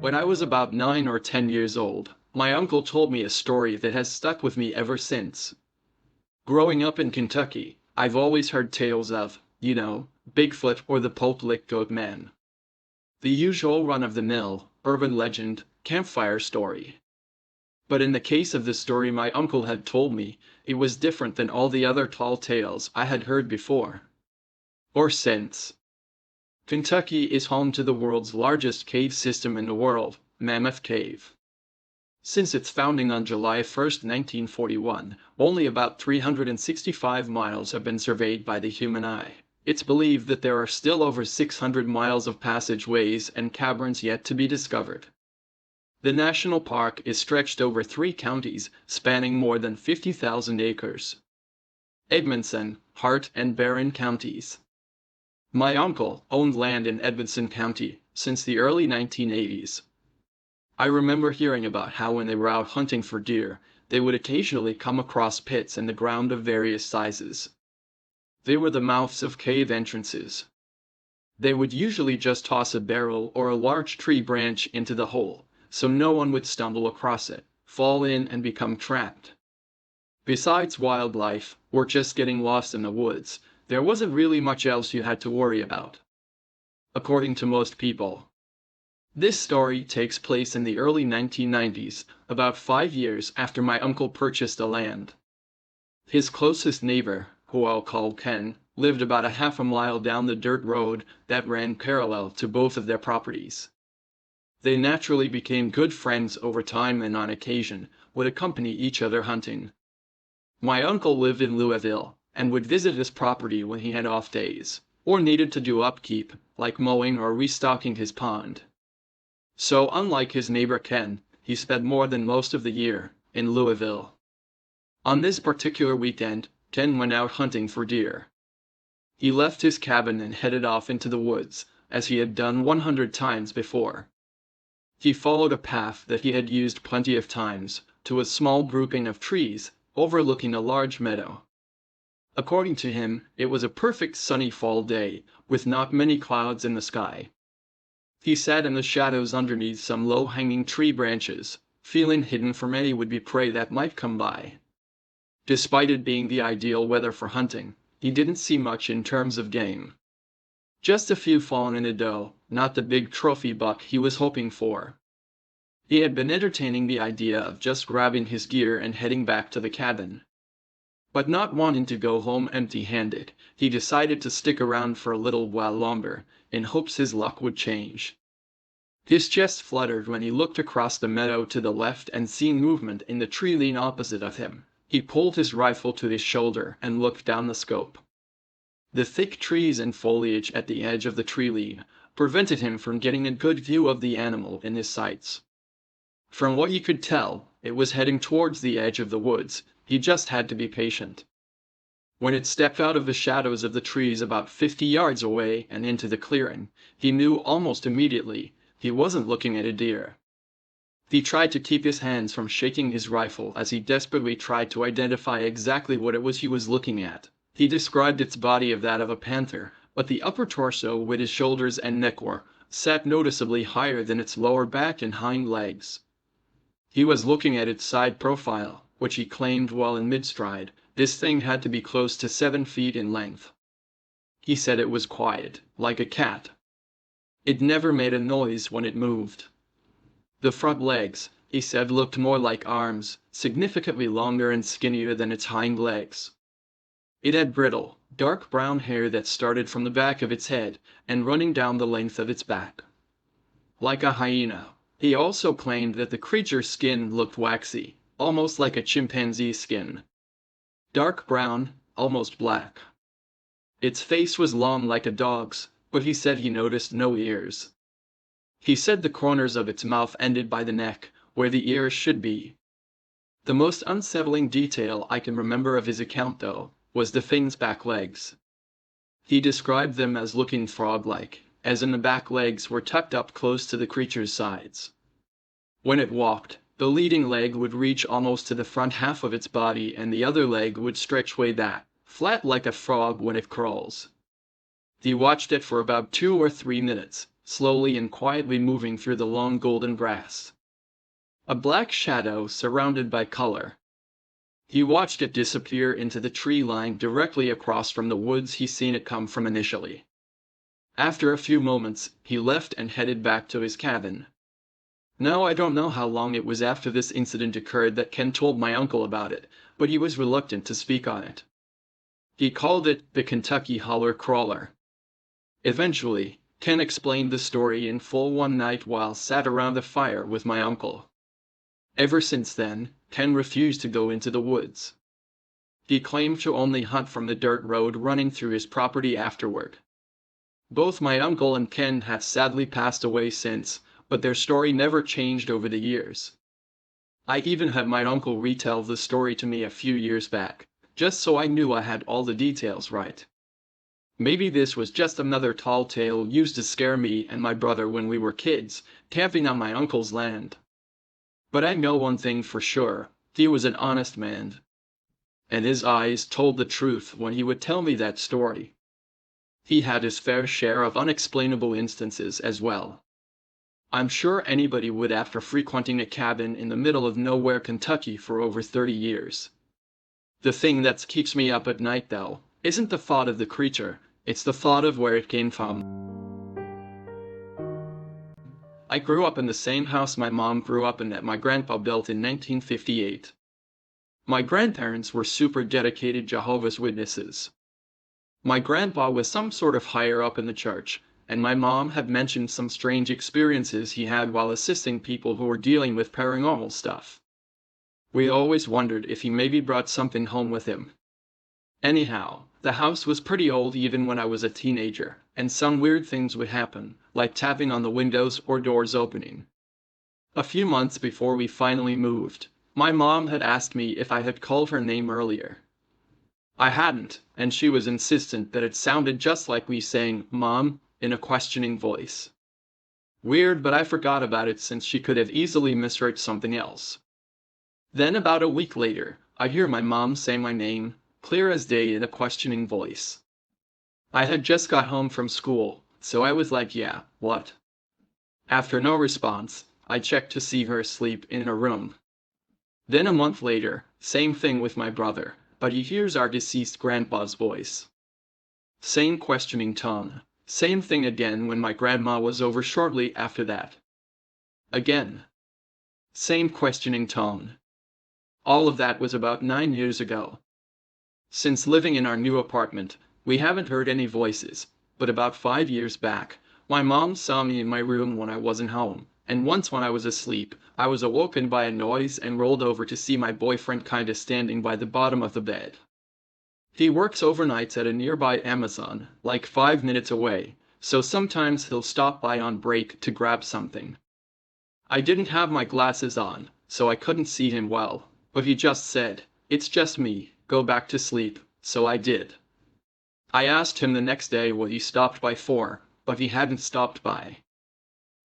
When I was about 9 or 10 years old, my uncle told me a story that has stuck with me ever since. Growing up in Kentucky, I've always heard tales of, Bigfoot or the Pole-Lick Goat Man. The usual run-of-the-mill, urban legend, campfire story. But in the case of the story my uncle had told me, it was different than all the other tall tales I had heard before. Or since. Kentucky is home to the world's largest cave system in the world, Mammoth Cave. Since its founding on July 1, 1941, only about 365 miles have been surveyed by the human eye. It's believed that there are still over 600 miles of passageways and caverns yet to be discovered. The national park is stretched over 3 counties, spanning more than 50,000 acres. Edmonson, Hart, and Barron counties. My uncle owned land in Edmonson County since the early 1980s. I remember hearing about how when they were out hunting for deer, they would occasionally come across pits in the ground of various sizes. They were the mouths of cave entrances. They would usually just toss a barrel or a large tree branch into the hole, so no one would stumble across it, fall in and become trapped. Besides wildlife, or just getting lost in the woods, there wasn't really much else you had to worry about. According to most people. This story takes place in the early 1990s, about 5 years after my uncle purchased the land. His closest neighbor, who I'll call Ken, lived about a half a mile down the dirt road that ran parallel to both of their properties. They naturally became good friends over time and on occasion would accompany each other hunting. My uncle lived in Louisville and would visit his property when he had off days, or needed to do upkeep, like mowing or restocking his pond. So unlike his neighbor Ken, he spent more than most of the year in Louisville. On this particular weekend, Ken went out hunting for deer. He left his cabin and headed off into the woods, as he had done 100 times before. He followed a path that he had used plenty of times, to a small grouping of trees, overlooking a large meadow. According to him, it was a perfect sunny fall day, with not many clouds in the sky. He sat in the shadows underneath some low-hanging tree branches, feeling hidden from any would-be prey that might come by. Despite it being the ideal weather for hunting, he didn't see much in terms of game. Just a few fawn and a doe, not the big trophy buck he was hoping for. He had been entertaining the idea of just grabbing his gear and heading back to the cabin. But not wanting to go home empty-handed, he decided to stick around for a little while longer, in hopes his luck would change. His chest fluttered when he looked across the meadow to the left and seen movement in the tree line opposite of him. He pulled his rifle to his shoulder and looked down the scope. The thick trees and foliage at the edge of the tree line prevented him from getting a good view of the animal in his sights. From what he could tell, it was heading towards the edge of the woods. He just had to be patient. When it stepped out of the shadows of the trees about 50 yards away and into the clearing, he knew almost immediately he wasn't looking at a deer. He tried to keep his hands from shaking his rifle as he desperately tried to identify exactly what it was he was looking at. He described its body as that of a panther, but the upper torso with his shoulders and neck sat noticeably higher than its lower back and hind legs. He was looking at its side profile, which he claimed while in mid-stride. This thing had to be close to 7 feet in length. He said it was quiet, like a cat. It never made a noise when it moved. The front legs, he said, looked more like arms, significantly longer and skinnier than its hind legs. It had brittle, dark brown hair that started from the back of its head and running down the length of its back. Like a hyena. He also claimed that the creature's skin looked waxy, almost like a chimpanzee's skin. Dark brown, almost black. Its face was long like a dog's, but he said he noticed no ears. He said the corners of its mouth ended by the neck, where the ears should be. The most unsettling detail I can remember of his account, though, was the thing's back legs. He described them as looking frog-like, as in the back legs were tucked up close to the creature's sides. When it walked, the leading leg would reach almost to the front half of its body and the other leg would stretch way back, flat like a frog when it crawls. He watched it for about 2 or 3 minutes, slowly and quietly moving through the long golden grass. A black shadow surrounded by color. He watched it disappear into the tree line directly across from the woods he'd seen it come from initially. After a few moments, he left and headed back to his cabin. Now I don't know how long it was after this incident occurred that Ken told my uncle about it, but he was reluctant to speak on it. He called it the Kentucky Holler Crawler. Eventually, Ken explained the story in full one night while sat around the fire with my uncle. Ever since then, Ken refused to go into the woods. He claimed to only hunt from the dirt road running through his property afterward. Both my uncle and Ken have sadly passed away since, but their story never changed over the years. I even had my uncle retell the story to me a few years back, just so I knew I had all the details right. Maybe this was just another tall tale used to scare me and my brother when we were kids, camping on my uncle's land. But I know one thing for sure, he was an honest man. And his eyes told the truth when he would tell me that story. He had his fair share of unexplainable instances as well. I'm sure anybody would after frequenting a cabin in the middle of nowhere Kentucky for over 30 years. The thing that keeps me up at night though, isn't the thought of the creature, it's the thought of where it came from. I grew up in the same house my mom grew up in that my grandpa built in 1958. My grandparents were super dedicated Jehovah's Witnesses. My grandpa was some sort of higher up in the church, and my mom had mentioned some strange experiences he had while assisting people who were dealing with paranormal stuff. We always wondered if he maybe brought something home with him. Anyhow, the house was pretty old even when I was a teenager, and some weird things would happen, like tapping on the windows or doors opening. A few months before we finally moved, my mom had asked me if I had called her name earlier. I hadn't, and she was insistent that it sounded just like we saying "Mom" in a questioning voice. Weird, but I forgot about it since she could have easily misheard something else. Then about a week later, I hear my mom say my name, clear as day in a questioning voice. I had just got home from school, so I was like, yeah, what? After no response, I checked to see her asleep in her room. Then a month later, same thing with my brother, but he hears our deceased grandpa's voice. Same questioning tone, same thing again when my grandma was over shortly after that. Again. Same questioning tone. All of that was about 9 years ago. Since living in our new apartment, we haven't heard any voices, but about 5 years back, my mom saw me in my room when I wasn't home, and once when I was asleep, I was awoken by a noise and rolled over to see my boyfriend kinda standing by the bottom of the bed. He works overnights at a nearby Amazon, like 5 minutes away, so sometimes he'll stop by on break to grab something. I didn't have my glasses on, so I couldn't see him well, but he just said, "It's just me, go back to sleep," so I did. I asked him the next day what he stopped by for, but he hadn't stopped by.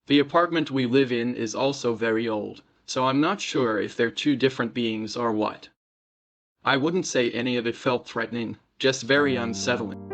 The apartment we live in is also very old, so I'm not sure if they're two different beings or what. I wouldn't say any of it felt threatening, just very unsettling.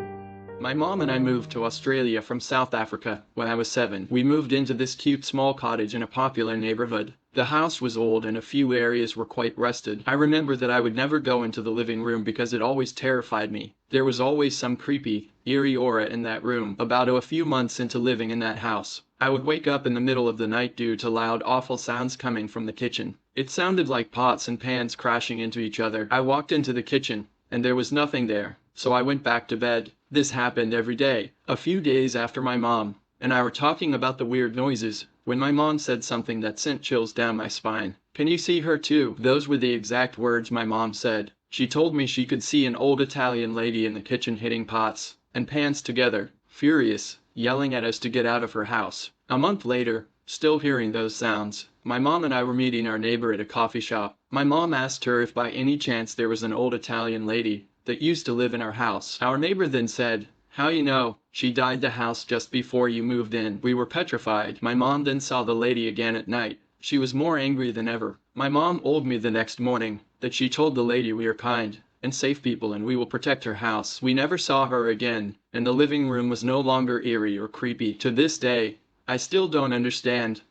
My mom and I moved to Australia from South Africa when I was 7. We moved into this cute small cottage in a popular neighborhood. The house was old and a few areas were quite rusted. I remember that I would never go into the living room because it always terrified me. There was always some creepy, eerie aura in that room. About a few months into living in that house, I would wake up in the middle of the night due to loud, awful sounds coming from the kitchen. It sounded like pots and pans crashing into each other. I walked into the kitchen, and there was nothing there, so I went back to bed. This happened every day. A few days after my mom and I were talking about the weird noises, when my mom said something that sent chills down my spine. "Can you see her too?" Those were the exact words my mom said. She told me she could see an old Italian lady in the kitchen hitting pots and pans together, furious, yelling at us to get out of her house. A month later, still hearing those sounds, my mom and I were meeting our neighbor at a coffee shop. My mom asked her if by any chance there was an old Italian lady that used to live in our house. Our neighbor then said, "How you know? She died the house just before you moved in." We were petrified. My mom then saw the lady again at night. She was more angry than ever. My mom told me the next morning that she told the lady we are kind and safe people and we will protect her house. We never saw her again, and the living room was no longer eerie or creepy. To this day, I still don't understand.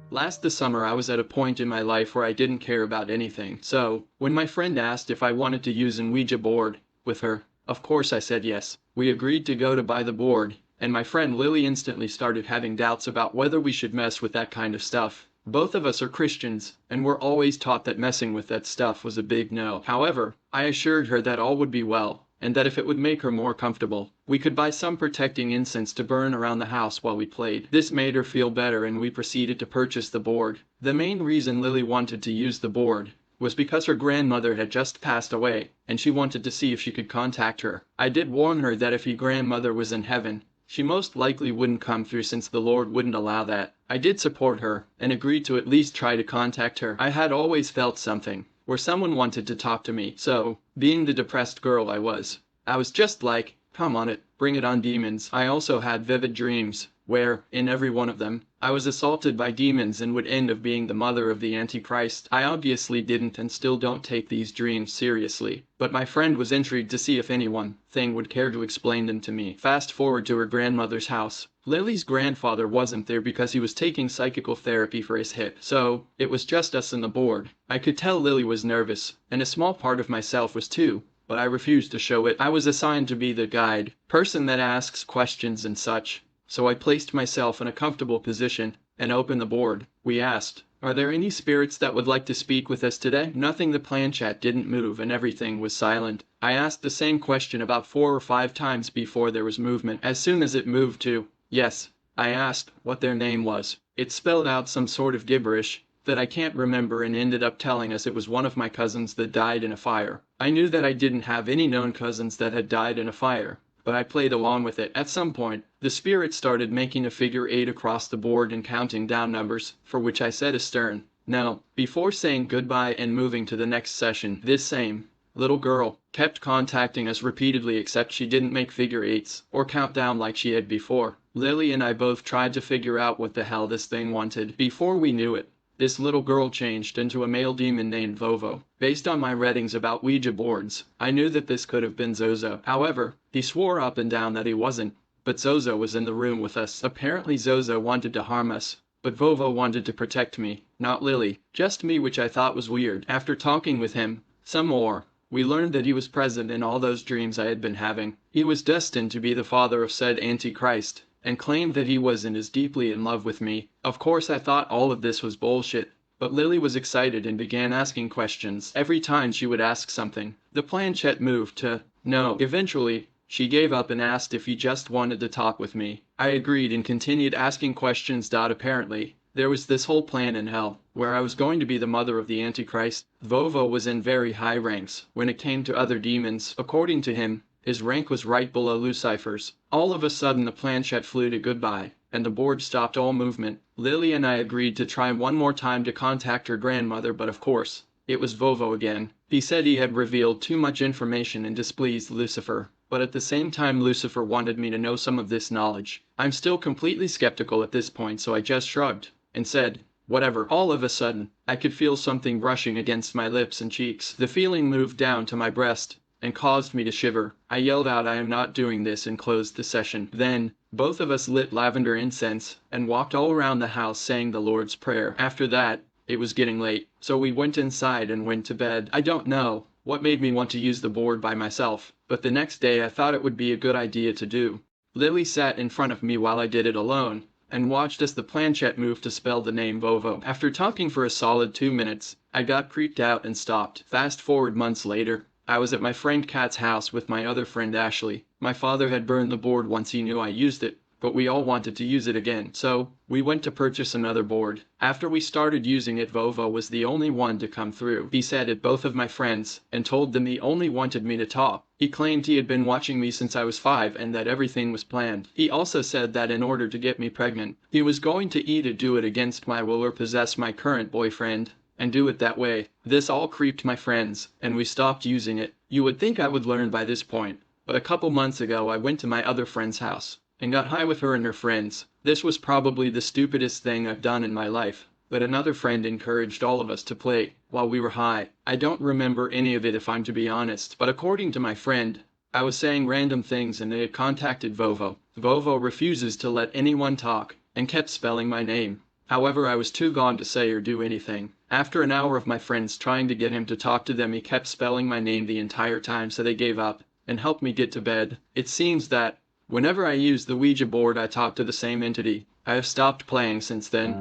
Last summer I was at a point in my life where I didn't care about anything, so when my friend asked if I wanted to use an Ouija board with her, of course I said yes. We agreed to go to buy the board, and my friend Lily instantly started having doubts about whether we should mess with that kind of stuff. Both of us are Christians, and we're always taught that messing with that stuff was a big no. However, I assured her that all would be well, and that if it would make her more comfortable, we could buy some protecting incense to burn around the house while we played. This made her feel better and we proceeded to purchase the board. The main reason Lily wanted to use the board was because her grandmother had just passed away, and she wanted to see if she could contact her. I did warn her that if her grandmother was in heaven, she most likely wouldn't come through since the Lord wouldn't allow that. I did support her, and agreed to at least try to contact her. I had always felt something, where someone wanted to talk to me, so, being the depressed girl I was just like, come on it, bring it on demons. I also had vivid dreams, where, in every one of them, I was assaulted by demons and would end up being the mother of the Antichrist. I obviously didn't and still don't take these dreams seriously, but my friend was intrigued to see if anyone would care to explain them to me. Fast forward to her grandmother's house. Lily's grandfather wasn't there because he was taking psychical therapy for his hip, so it was just us and the board. I could tell Lily was nervous, and a small part of myself was too, but I refused to show it. I was assigned to be the guide, person that asks questions and such, so I placed myself in a comfortable position and opened the board. We asked, "Are there any spirits that would like to speak with us today?" Nothing. The planchette didn't move and everything was silent. I asked the same question about 4 or 5 times before there was movement. As soon as it moved to yes, I asked what their name was. It spelled out some sort of gibberish that I can't remember and ended up telling us it was one of my cousins that died in a fire. I knew that I didn't have any known cousins that had died in a fire, but I played along with it. At some point, the spirit started making a figure 8 across the board and counting down numbers, for which I said a stern no, before saying goodbye and moving to the next session. This same little girl kept contacting us repeatedly, except she didn't make figure 8s or count down like she had before. Lily and I both tried to figure out what the hell this thing wanted. Before we knew it, this little girl changed into a male demon named Vovo. Based on my readings about Ouija boards, I knew that this could have been Zozo. However, he swore up and down that he wasn't, but Zozo was in the room with us. Apparently Zozo wanted to harm us, but Vovo wanted to protect me, not Lily, just me, which I thought was weird. After talking with him some more, we learned that he was present in all those dreams I had been having. He was destined to be the father of said Antichrist, and claimed that he was and is deeply in love with me. Of course I thought all of this was bullshit, but Lily was excited and began asking questions. Every time she would ask something, the planchette moved to no. Eventually, she gave up and asked if he just wanted to talk with me. I agreed and continued asking questions. Apparently, there was this whole plan in hell, where I was going to be the mother of the Antichrist. Vovo was in very high ranks when it came to other demons. According to him, his rank was right below Lucifer's. All of a sudden the planchette flew to goodbye, and the board stopped all movement. Lily and I agreed to try one more time to contact her grandmother, but of course, it was Vovo again. He said he had revealed too much information and displeased Lucifer, but at the same time Lucifer wanted me to know some of this knowledge. I'm still completely skeptical at this point, so I just shrugged and said, whatever. All of a sudden, I could feel something brushing against my lips and cheeks. The feeling moved down to my breast and caused me to shiver. I yelled out, "I am not doing this," and closed the session. Then, both of us lit lavender incense and walked all around the house saying the Lord's Prayer. After that, it was getting late, so we went inside and went to bed. I don't know what made me want to use the board by myself, but the next day I thought it would be a good idea to do. Lily sat in front of me while I did it alone, and watched as the planchette moved to spell the name Vovo. After talking for a solid 2 minutes, I got creeped out and stopped. Fast forward months later, I was at my friend Kat's house with my other friend Ashley. My father had burned the board once he knew I used it, but we all wanted to use it again, so we went to purchase another board. After we started using it, Vovo was the only one to come through. He said at both of my friends and told them he only wanted me to talk. He claimed he had been watching me since I was 5 and that everything was planned. He also said that in order to get me pregnant, he was going to either do it against my will or possess my current boyfriend and do it that way. This all creeped my friends, and we stopped using it. You would think I would learn by this point, but a couple months ago I went to my other friend's house and got high with her and her friends. This was probably the stupidest thing I've done in my life, but another friend encouraged all of us to play while we were high. I don't remember any of it if I'm to be honest, but according to my friend, I was saying random things and they had contacted Vovo, Vovo refuses to let anyone talk, and kept spelling my name. However, I was too gone to say or do anything. After an hour of my friends trying to get him to talk to them, he kept spelling my name the entire time, so they gave up and helped me get to bed. It seems that whenever I use the Ouija board, I talk to the same entity. I have stopped playing since then.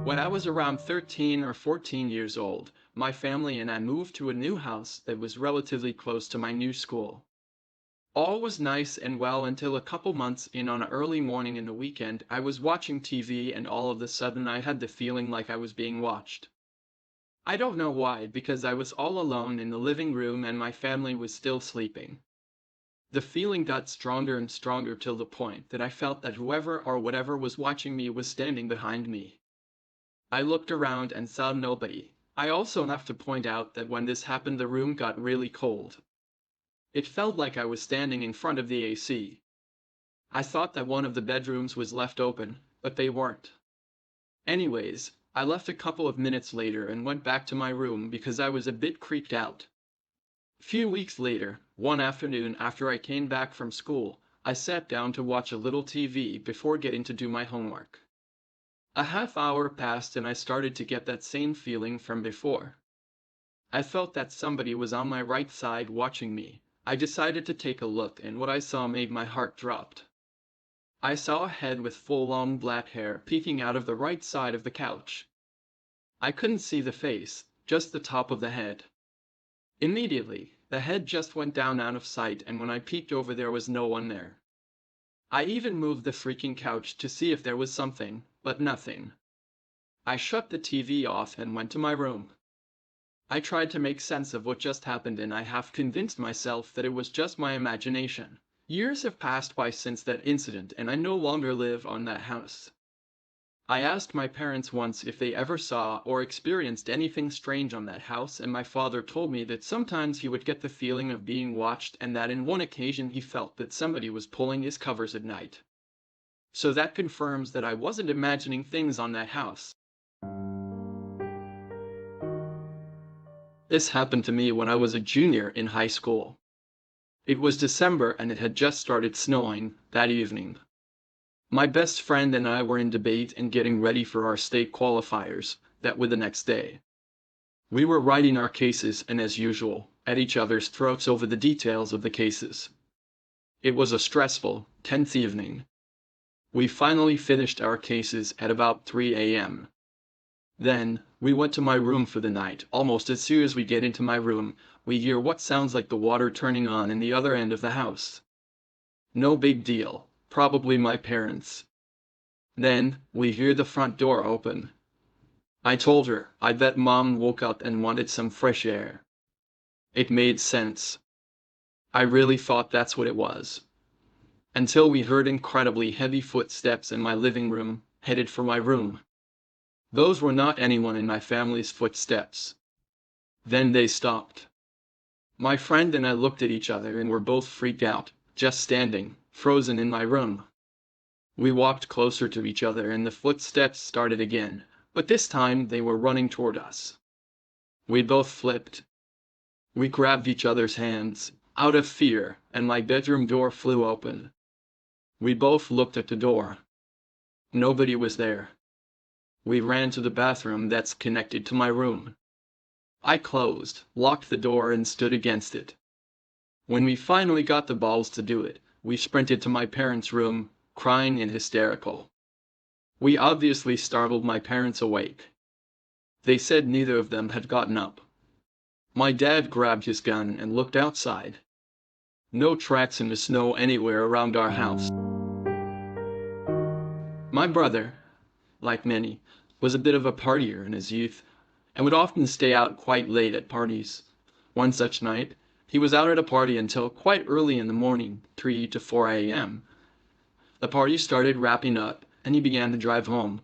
When I was around 13 or 14 years old, my family and I moved to a new house that was relatively close to my new school. All was nice and well until a couple months in, on an early morning in the weekend, I was watching TV and all of a sudden I had the feeling like I was being watched. I don't know why, because I was all alone in the living room and my family was still sleeping. The feeling got stronger and stronger till the point that I felt that whoever or whatever was watching me was standing behind me. I looked around and saw nobody. I also have to point out that when this happened, the room got really cold. It felt like I was standing in front of the AC. I thought that one of the bedrooms was left open, but they weren't. Anyways, I left a couple of minutes later and went back to my room because I was a bit creeped out. Few weeks later, one afternoon after I came back from school, I sat down to watch a little TV before getting to do my homework. A half hour passed and I started to get that same feeling from before. I felt that somebody was on my right side watching me. I decided to take a look, and what I saw made my heart drop. I saw a head with full long black hair peeking out of the right side of the couch. I couldn't see the face, just the top of the head. Immediately, the head just went down out of sight, and when I peeked over, there was no one there. I even moved the freaking couch to see if there was something, but nothing. I shut the TV off and went to my room. I tried to make sense of what just happened, and I half convinced myself that it was just my imagination. Years have passed by since that incident, and I no longer live on that house. I asked my parents once if they ever saw or experienced anything strange on that house, and my father told me that sometimes he would get the feeling of being watched, and that in one occasion he felt that somebody was pulling his covers at night. So that confirms that I wasn't imagining things on that house. This happened to me when I was a junior in high school. It was December and it had just started snowing that evening. My best friend and I were in debate and getting ready for our state qualifiers that were the next day. We were writing our cases and, as usual, at each other's throats over the details of the cases. It was a stressful, tense evening. We finally finished our cases at about 3 a.m. Then, we went to my room for the night. Almost as soon as we get into my room, we hear what sounds like the water turning on in the other end of the house. No big deal. Probably my parents. Then, we hear the front door open. I told her I bet Mom woke up and wanted some fresh air. It made sense. I really thought that's what it was. Until we heard incredibly heavy footsteps in my living room, headed for my room. Those were not anyone in my family's footsteps. Then they stopped. My friend and I looked at each other and were both freaked out, just standing, frozen in my room. We walked closer to each other and the footsteps started again, but this time they were running toward us. We both flipped. We grabbed each other's hands, out of fear, and my bedroom door flew open. We both looked at the door. Nobody was there. We ran to the bathroom that's connected to my room. I closed, locked the door and stood against it. When we finally got the balls to do it, we sprinted to my parents' room, crying and hysterical. We obviously startled my parents awake. They said neither of them had gotten up. My dad grabbed his gun and looked outside. No tracks in the snow anywhere around our house. My brother, like many, was a bit of a partier in his youth, and would often stay out quite late at parties. One such night, he was out at a party until quite early in the morning, 3 to 4 a.m. The party started wrapping up, and he began to drive home.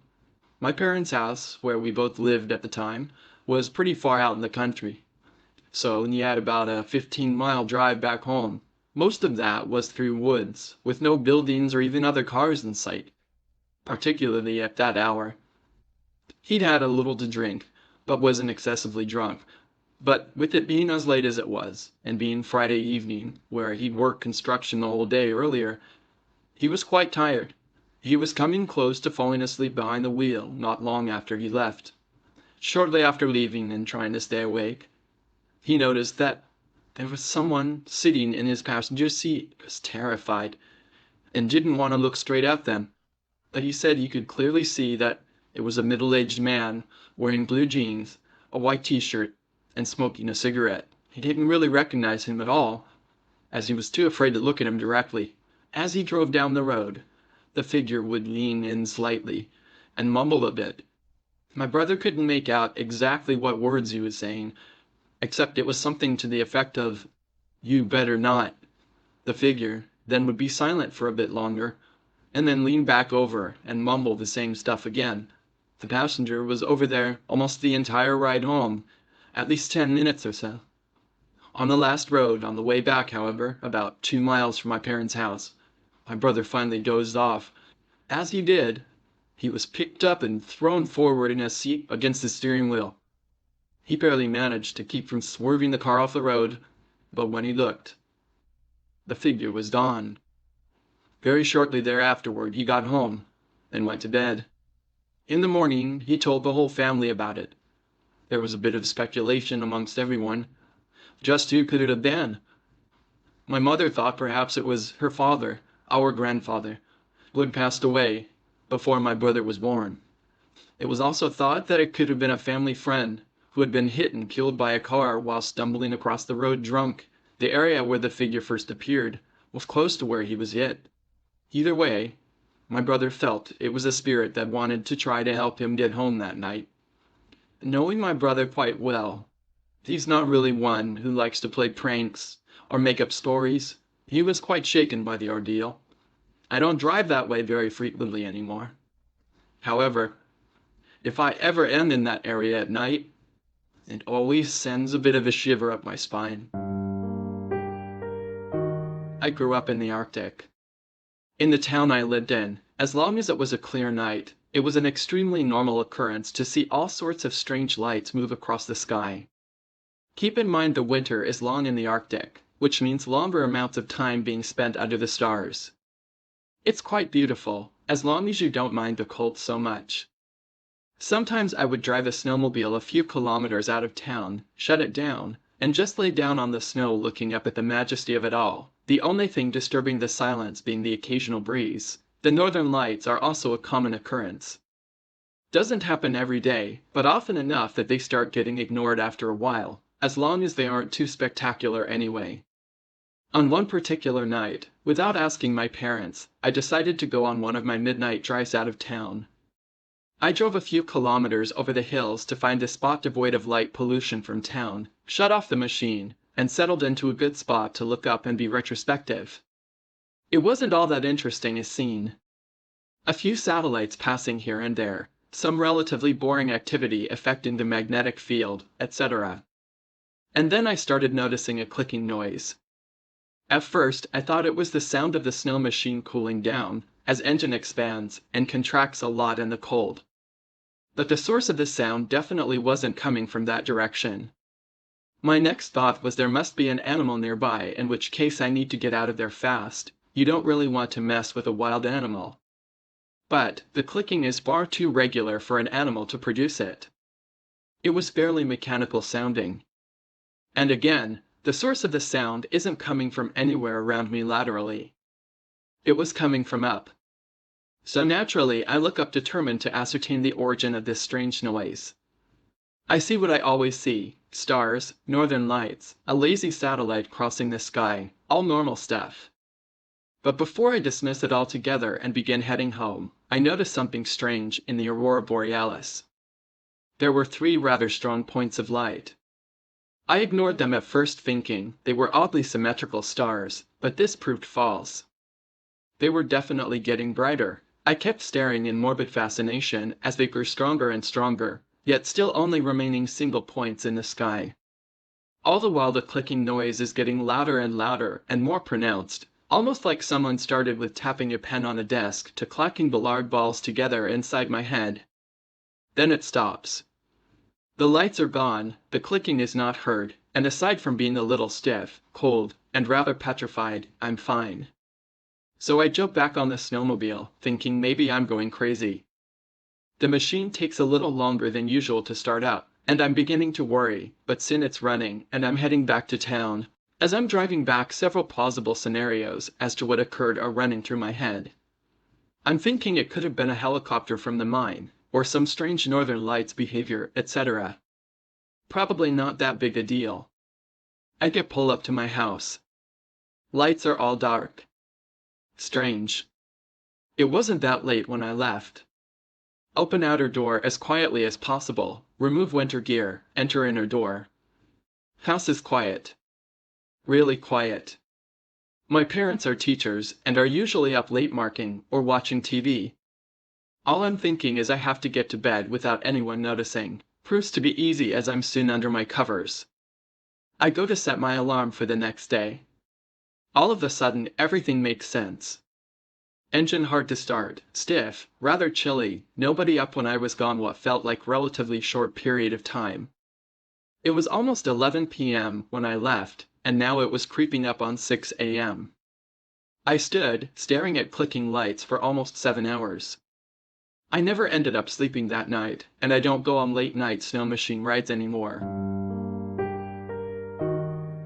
My parents' house, where we both lived at the time, was pretty far out in the country, so he had about a 15-mile drive back home. Most of that was through woods, with no buildings or even other cars in sight, particularly at that hour. He'd had a little to drink, but wasn't excessively drunk. But with it being as late as it was, and being Friday evening, where he'd worked construction the whole day earlier, he was quite tired. He was coming close to falling asleep behind the wheel not long after he left. Shortly after leaving and trying to stay awake, he noticed that there was someone sitting in his passenger seat. He was terrified and didn't want to look straight at them. But he said he could clearly see that it was a middle-aged man wearing blue jeans, a white t-shirt, and smoking a cigarette. He didn't really recognize him at all, as he was too afraid to look at him directly. As he drove down the road, the figure would lean in slightly and mumble a bit. My brother couldn't make out exactly what words he was saying, except it was something to the effect of, "You better not." The figure then would be silent for a bit longer, and then lean back over and mumble the same stuff again. The passenger was over there almost the entire ride home, at least 10 minutes or so. On the last road, on the way back, however, about 2 miles from my parents' house, my brother finally dozed off. As he did, he was picked up and thrown forward in his seat against the steering wheel. He barely managed to keep from swerving the car off the road, but when he looked, the figure was gone. Very shortly thereafterward, he got home and went to bed. In the morning, he told the whole family about it. There was a bit of speculation amongst everyone. Just who could it have been? My mother thought perhaps it was her father, our grandfather, who had passed away before my brother was born. It was also thought that it could have been a family friend who had been hit and killed by a car while stumbling across the road drunk. The area where the figure first appeared was close to where he was hit. Either way, my brother felt it was a spirit that wanted to try to help him get home that night. Knowing my brother quite well, he's not really one who likes to play pranks or make up stories. He was quite shaken by the ordeal. I don't drive that way very frequently anymore. However, if I ever am in that area at night, it always sends a bit of a shiver up my spine. I grew up in the Arctic. In the town I lived in, as long as it was a clear night, it was an extremely normal occurrence to see all sorts of strange lights move across the sky. Keep in mind the winter is long in the Arctic, which means longer amounts of time being spent under the stars. It's quite beautiful, as long as you don't mind the cold so much. Sometimes I would drive a snowmobile a few kilometers out of town, shut it down, and just lay down on the snow looking up at the majesty of it all, the only thing disturbing the silence being the occasional breeze. The northern lights are also a common occurrence. Doesn't happen every day, but often enough that they start getting ignored after a while, as long as they aren't too spectacular anyway. On one particular night, without asking my parents, I decided to go on one of my midnight drives out of town. I drove a few kilometers over the hills to find a spot devoid of light pollution from town, shut off the machine, and settled into a good spot to look up and be retrospective. It wasn't all that interesting a scene. A few satellites passing here and there, some relatively boring activity affecting the magnetic field, etc. And then I started noticing a clicking noise. At first, I thought it was the sound of the snow machine cooling down, as engine expands and contracts a lot in the cold. But the source of the sound definitely wasn't coming from that direction. My next thought was there must be an animal nearby, in which case I need to get out of there fast. You don't really want to mess with a wild animal. But the clicking is far too regular for an animal to produce it. It was barely mechanical sounding. And again, the source of the sound isn't coming from anywhere around me laterally. It was coming from up. So naturally, I look up determined to ascertain the origin of this strange noise. I see what I always see: stars, northern lights, a lazy satellite crossing the sky, all normal stuff. But before I dismiss it altogether and begin heading home, I notice something strange in the aurora borealis. There were 3 rather strong points of light. I ignored them at first, thinking they were oddly symmetrical stars, but this proved false. They were definitely getting brighter. I kept staring in morbid fascination as they grew stronger and stronger, yet still only remaining single points in the sky. All the while the clicking noise is getting louder and louder and more pronounced, almost like someone started with tapping a pen on a desk to clacking billard balls together inside my head. Then it stops. The lights are gone, the clicking is not heard, and aside from being a little stiff, cold, and rather petrified, I'm fine. So I jump back on the snowmobile, thinking maybe I'm going crazy. The machine takes a little longer than usual to start up, and I'm beginning to worry, but soon it's running, and I'm heading back to town. As I'm driving back, several plausible scenarios as to what occurred are running through my head. I'm thinking it could have been a helicopter from the mine, or some strange northern lights behavior, etc. Probably not that big a deal. I get pulled up to my house. Lights are all dark. Strange. It wasn't that late when I left. Open outer door as quietly as possible, remove winter gear, enter inner door. House is quiet. Really quiet. My parents are teachers and are usually up late marking or watching TV. All I'm thinking is I have to get to bed without anyone noticing. Proves to be easy as I'm soon under my covers. I go to set my alarm for the next day. All of a sudden, everything makes sense. Engine hard to start, stiff, rather chilly, nobody up when I was gone what felt like relatively short period of time. It was almost 11 p.m. when I left, and now it was creeping up on 6 a.m. I stood, staring at clicking lights for almost 7 hours. I never ended up sleeping that night, and I don't go on late night snow machine rides anymore.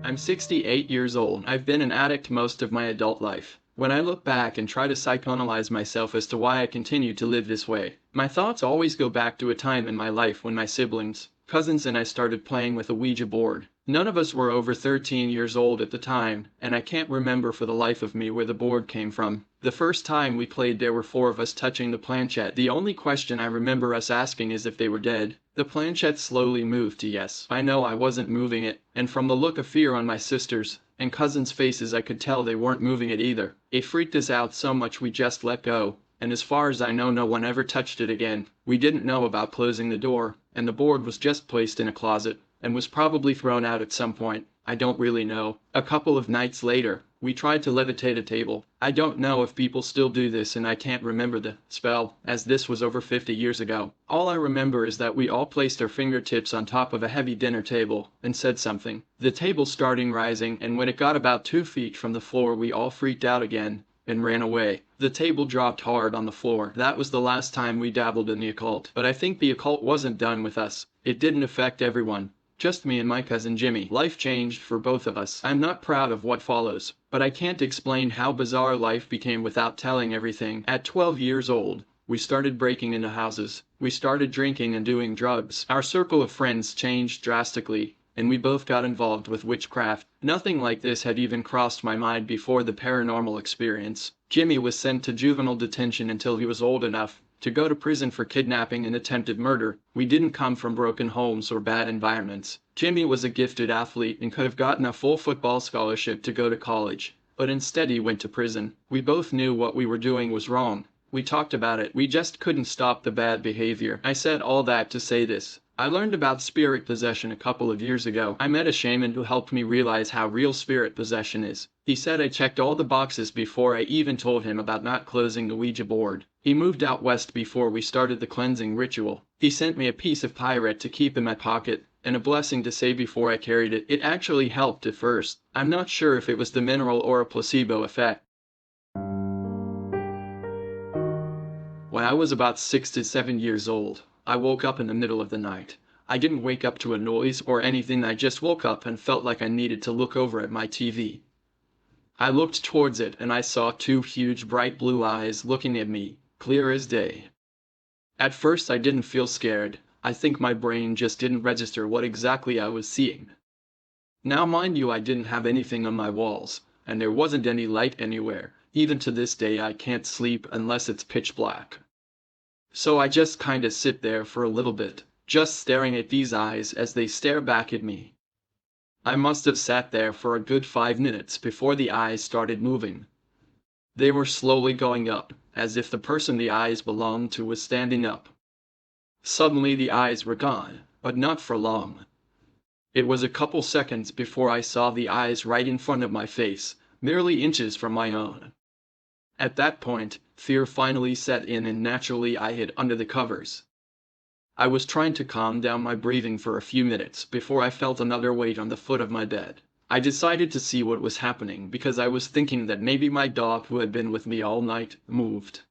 I'm 68 years old. I've been an addict most of my adult life. When I look back and try to psychoanalyze myself as to why I continue to live this way, my thoughts always go back to a time in my life when my siblings, cousins and I started playing with a Ouija board. None of us were over 13 years old at the time, and I can't remember for the life of me where the board came from. The first time we played there were 4 of us touching the planchette. The only question I remember us asking is if they were dead. The planchette slowly moved to yes. I know I wasn't moving it, and from the look of fear on my sisters' and cousins' faces I could tell they weren't moving it either. It freaked us out so much we just let go, and as far as I know no one ever touched it again. We didn't know about closing the door, and the board was just placed in a closet, and was probably thrown out at some point. I don't really know. A couple of nights later, we tried to levitate a table. I don't know if people still do this and I can't remember the spell, as this was over 50 years ago. All I remember is that we all placed our fingertips on top of a heavy dinner table and said something. The table started rising, and when it got about 2 feet from the floor we all freaked out again and ran away. The table dropped hard on the floor. That was the last time we dabbled in the occult. But I think the occult wasn't done with us. It didn't affect everyone. Just me and my cousin Jimmy. Life changed for both of us. I'm not proud of what follows, but I can't explain how bizarre life became without telling everything. At 12 years old, we started breaking into houses. We started drinking and doing drugs. Our circle of friends changed drastically, and we both got involved with witchcraft. Nothing like this had even crossed my mind before the paranormal experience. Jimmy was sent to juvenile detention until he was old enough to go to prison for kidnapping and attempted murder. We didn't come from broken homes or bad environments. Jimmy was a gifted athlete and could have gotten a full football scholarship to go to college, but instead he went to prison. We both knew what we were doing was wrong. We talked about it. We just couldn't stop the bad behavior. I said all that to say this. I learned about spirit possession a couple of years ago. I met a shaman who helped me realize how real spirit possession is. He said I checked all the boxes before I even told him about not closing the Ouija board. He moved out west before we started the cleansing ritual. He sent me a piece of pyrite to keep in my pocket, and a blessing to say before I carried it. It actually helped at first. I'm not sure if it was the mineral or a placebo effect. When I was about 6 to 7 years old, I woke up in the middle of the night. I didn't wake up to a noise or anything. I just woke up and felt like I needed to look over at my TV. I looked towards it and I saw 2 huge bright blue eyes looking at me, clear as day. At first I didn't feel scared. I think my brain just didn't register what exactly I was seeing. Now mind you, I didn't have anything on my walls, and there wasn't any light anywhere. Even to this day I can't sleep unless it's pitch black. So I just kinda sit there for a little bit, just staring at these eyes as they stare back at me. I must have sat there for a good 5 minutes before the eyes started moving. They were slowly going up, as if the person the eyes belonged to was standing up. Suddenly the eyes were gone, but not for long. It was a couple seconds before I saw the eyes right in front of my face, merely inches from my own. At that point, fear finally set in and naturally I hid under the covers. I was trying to calm down my breathing for a few minutes before I felt another weight on the foot of my bed. I decided to see what was happening because I was thinking that maybe my dog, who had been with me all night, moved.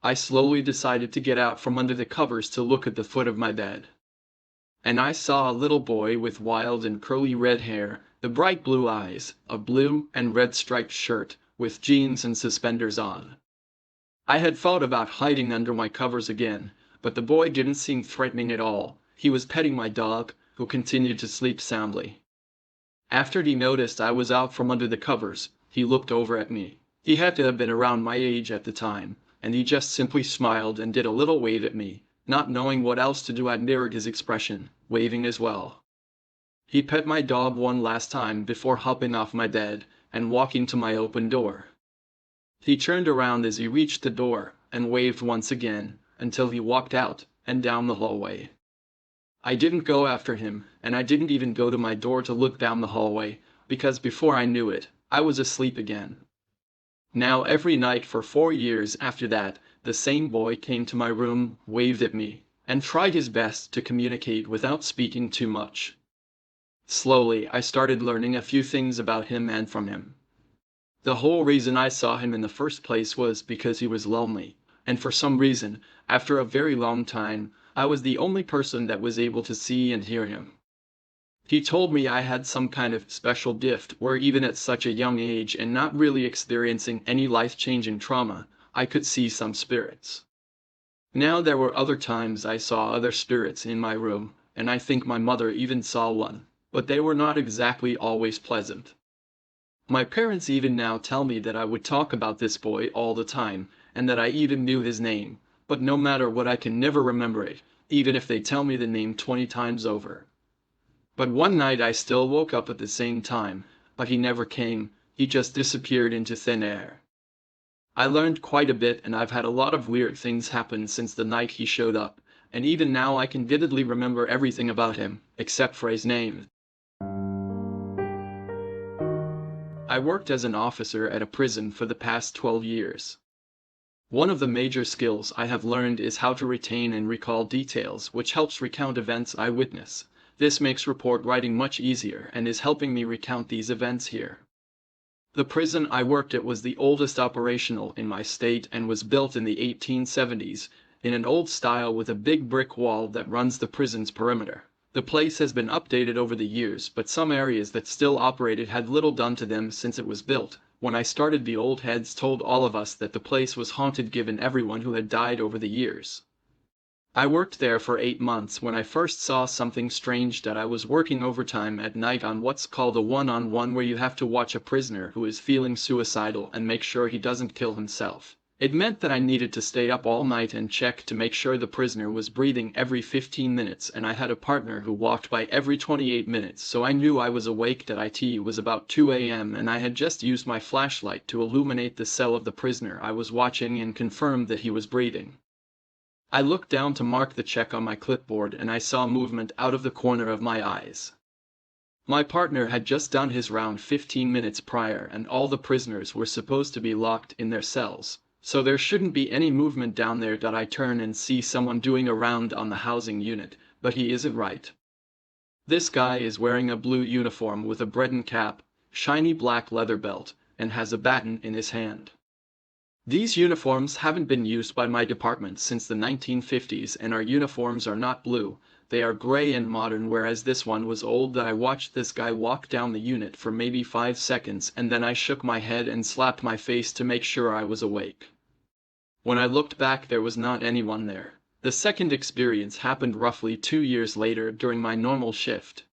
I slowly decided to get out from under the covers to look at the foot of my bed. And I saw a little boy with wild and curly red hair, the bright blue eyes, a blue and red striped shirt, with jeans and suspenders on. I had thought about hiding under my covers again, but the boy didn't seem threatening at all. He was petting my dog, who continued to sleep soundly. After he noticed I was out from under the covers, he looked over at me. He had to have been around my age at the time, and he just simply smiled and did a little wave at me. Not knowing what else to do, I mirrored his expression, waving as well. He pet my dog one last time before hopping off my bed and walking to my open door. He turned around as he reached the door and waved once again until he walked out and down the hallway. I didn't go after him, and I didn't even go to my door to look down the hallway, because before I knew it, I was asleep again. Now every night for 4 years after that, the same boy came to my room, waved at me, and tried his best to communicate without speaking too much. Slowly, I started learning a few things about him and from him. The whole reason I saw him in the first place was because he was lonely, and for some reason, after a very long time, I was the only person that was able to see and hear him. He told me I had some kind of special gift where even at such a young age and not really experiencing any life-changing trauma, I could see some spirits. Now there were other times I saw other spirits in my room, and I think my mother even saw one, but they were not exactly always pleasant. My parents even now tell me that I would talk about this boy all the time, and that I even knew his name, but no matter what, I can never remember it, even if they tell me the name 20 times over. But one night I still woke up at the same time, but he never came, he just disappeared into thin air. I learned quite a bit, and I've had a lot of weird things happen since the night he showed up, and even now I can vividly remember everything about him, except for his name. I worked as an officer at a prison for the past 12 years. One of the major skills I have learned is how to retain and recall details, which helps recount events I witness. This makes report writing much easier and is helping me recount these events here. The prison I worked at was the oldest operational in my state and was built in the 1870s, in an old style with a big brick wall that runs the prison's perimeter. The place has been updated over the years, but some areas that still operated had little done to them since it was built. When I started, the old heads told all of us that the place was haunted given everyone who had died over the years. I worked there for 8 months when I first saw something strange. That I was working overtime at night on what's called a one-on-one, where you have to watch a prisoner who is feeling suicidal and make sure he doesn't kill himself. It meant that I needed to stay up all night and check to make sure the prisoner was breathing every 15 minutes, and I had a partner who walked by every 28 minutes, so I knew I was awake. That it was about 2 a.m. and I had just used my flashlight to illuminate the cell of the prisoner I was watching and confirmed that he was breathing. I looked down to mark the check on my clipboard, and I saw movement out of the corner of my eyes. My partner had just done his round 15 minutes prior, and all the prisoners were supposed to be locked in their cells, so there shouldn't be any movement down there. I turn and see someone doing a round on the housing unit, but he isn't right. This guy is wearing a blue uniform with a Breton cap, shiny black leather belt, and has a baton in his hand. These uniforms haven't been used by my department since the 1950s, and our uniforms are not blue, they are gray and modern, whereas this one was old. That I watched this guy walk down the unit for maybe 5 seconds, and then I shook my head and slapped my face to make sure I was awake. When I looked back, there was not anyone there. The second experience happened roughly 2 years later during my normal shift.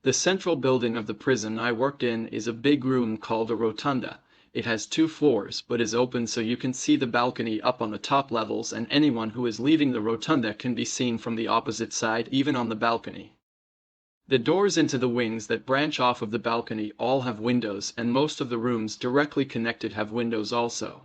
The central building of the prison I worked in is a big room called a rotunda. It has 2 floors but is open, so you can see the balcony up on the top levels, and anyone who is leaving the rotunda can be seen from the opposite side, even on the balcony. The doors into the wings that branch off of the balcony all have windows, and most of the rooms directly connected have windows also.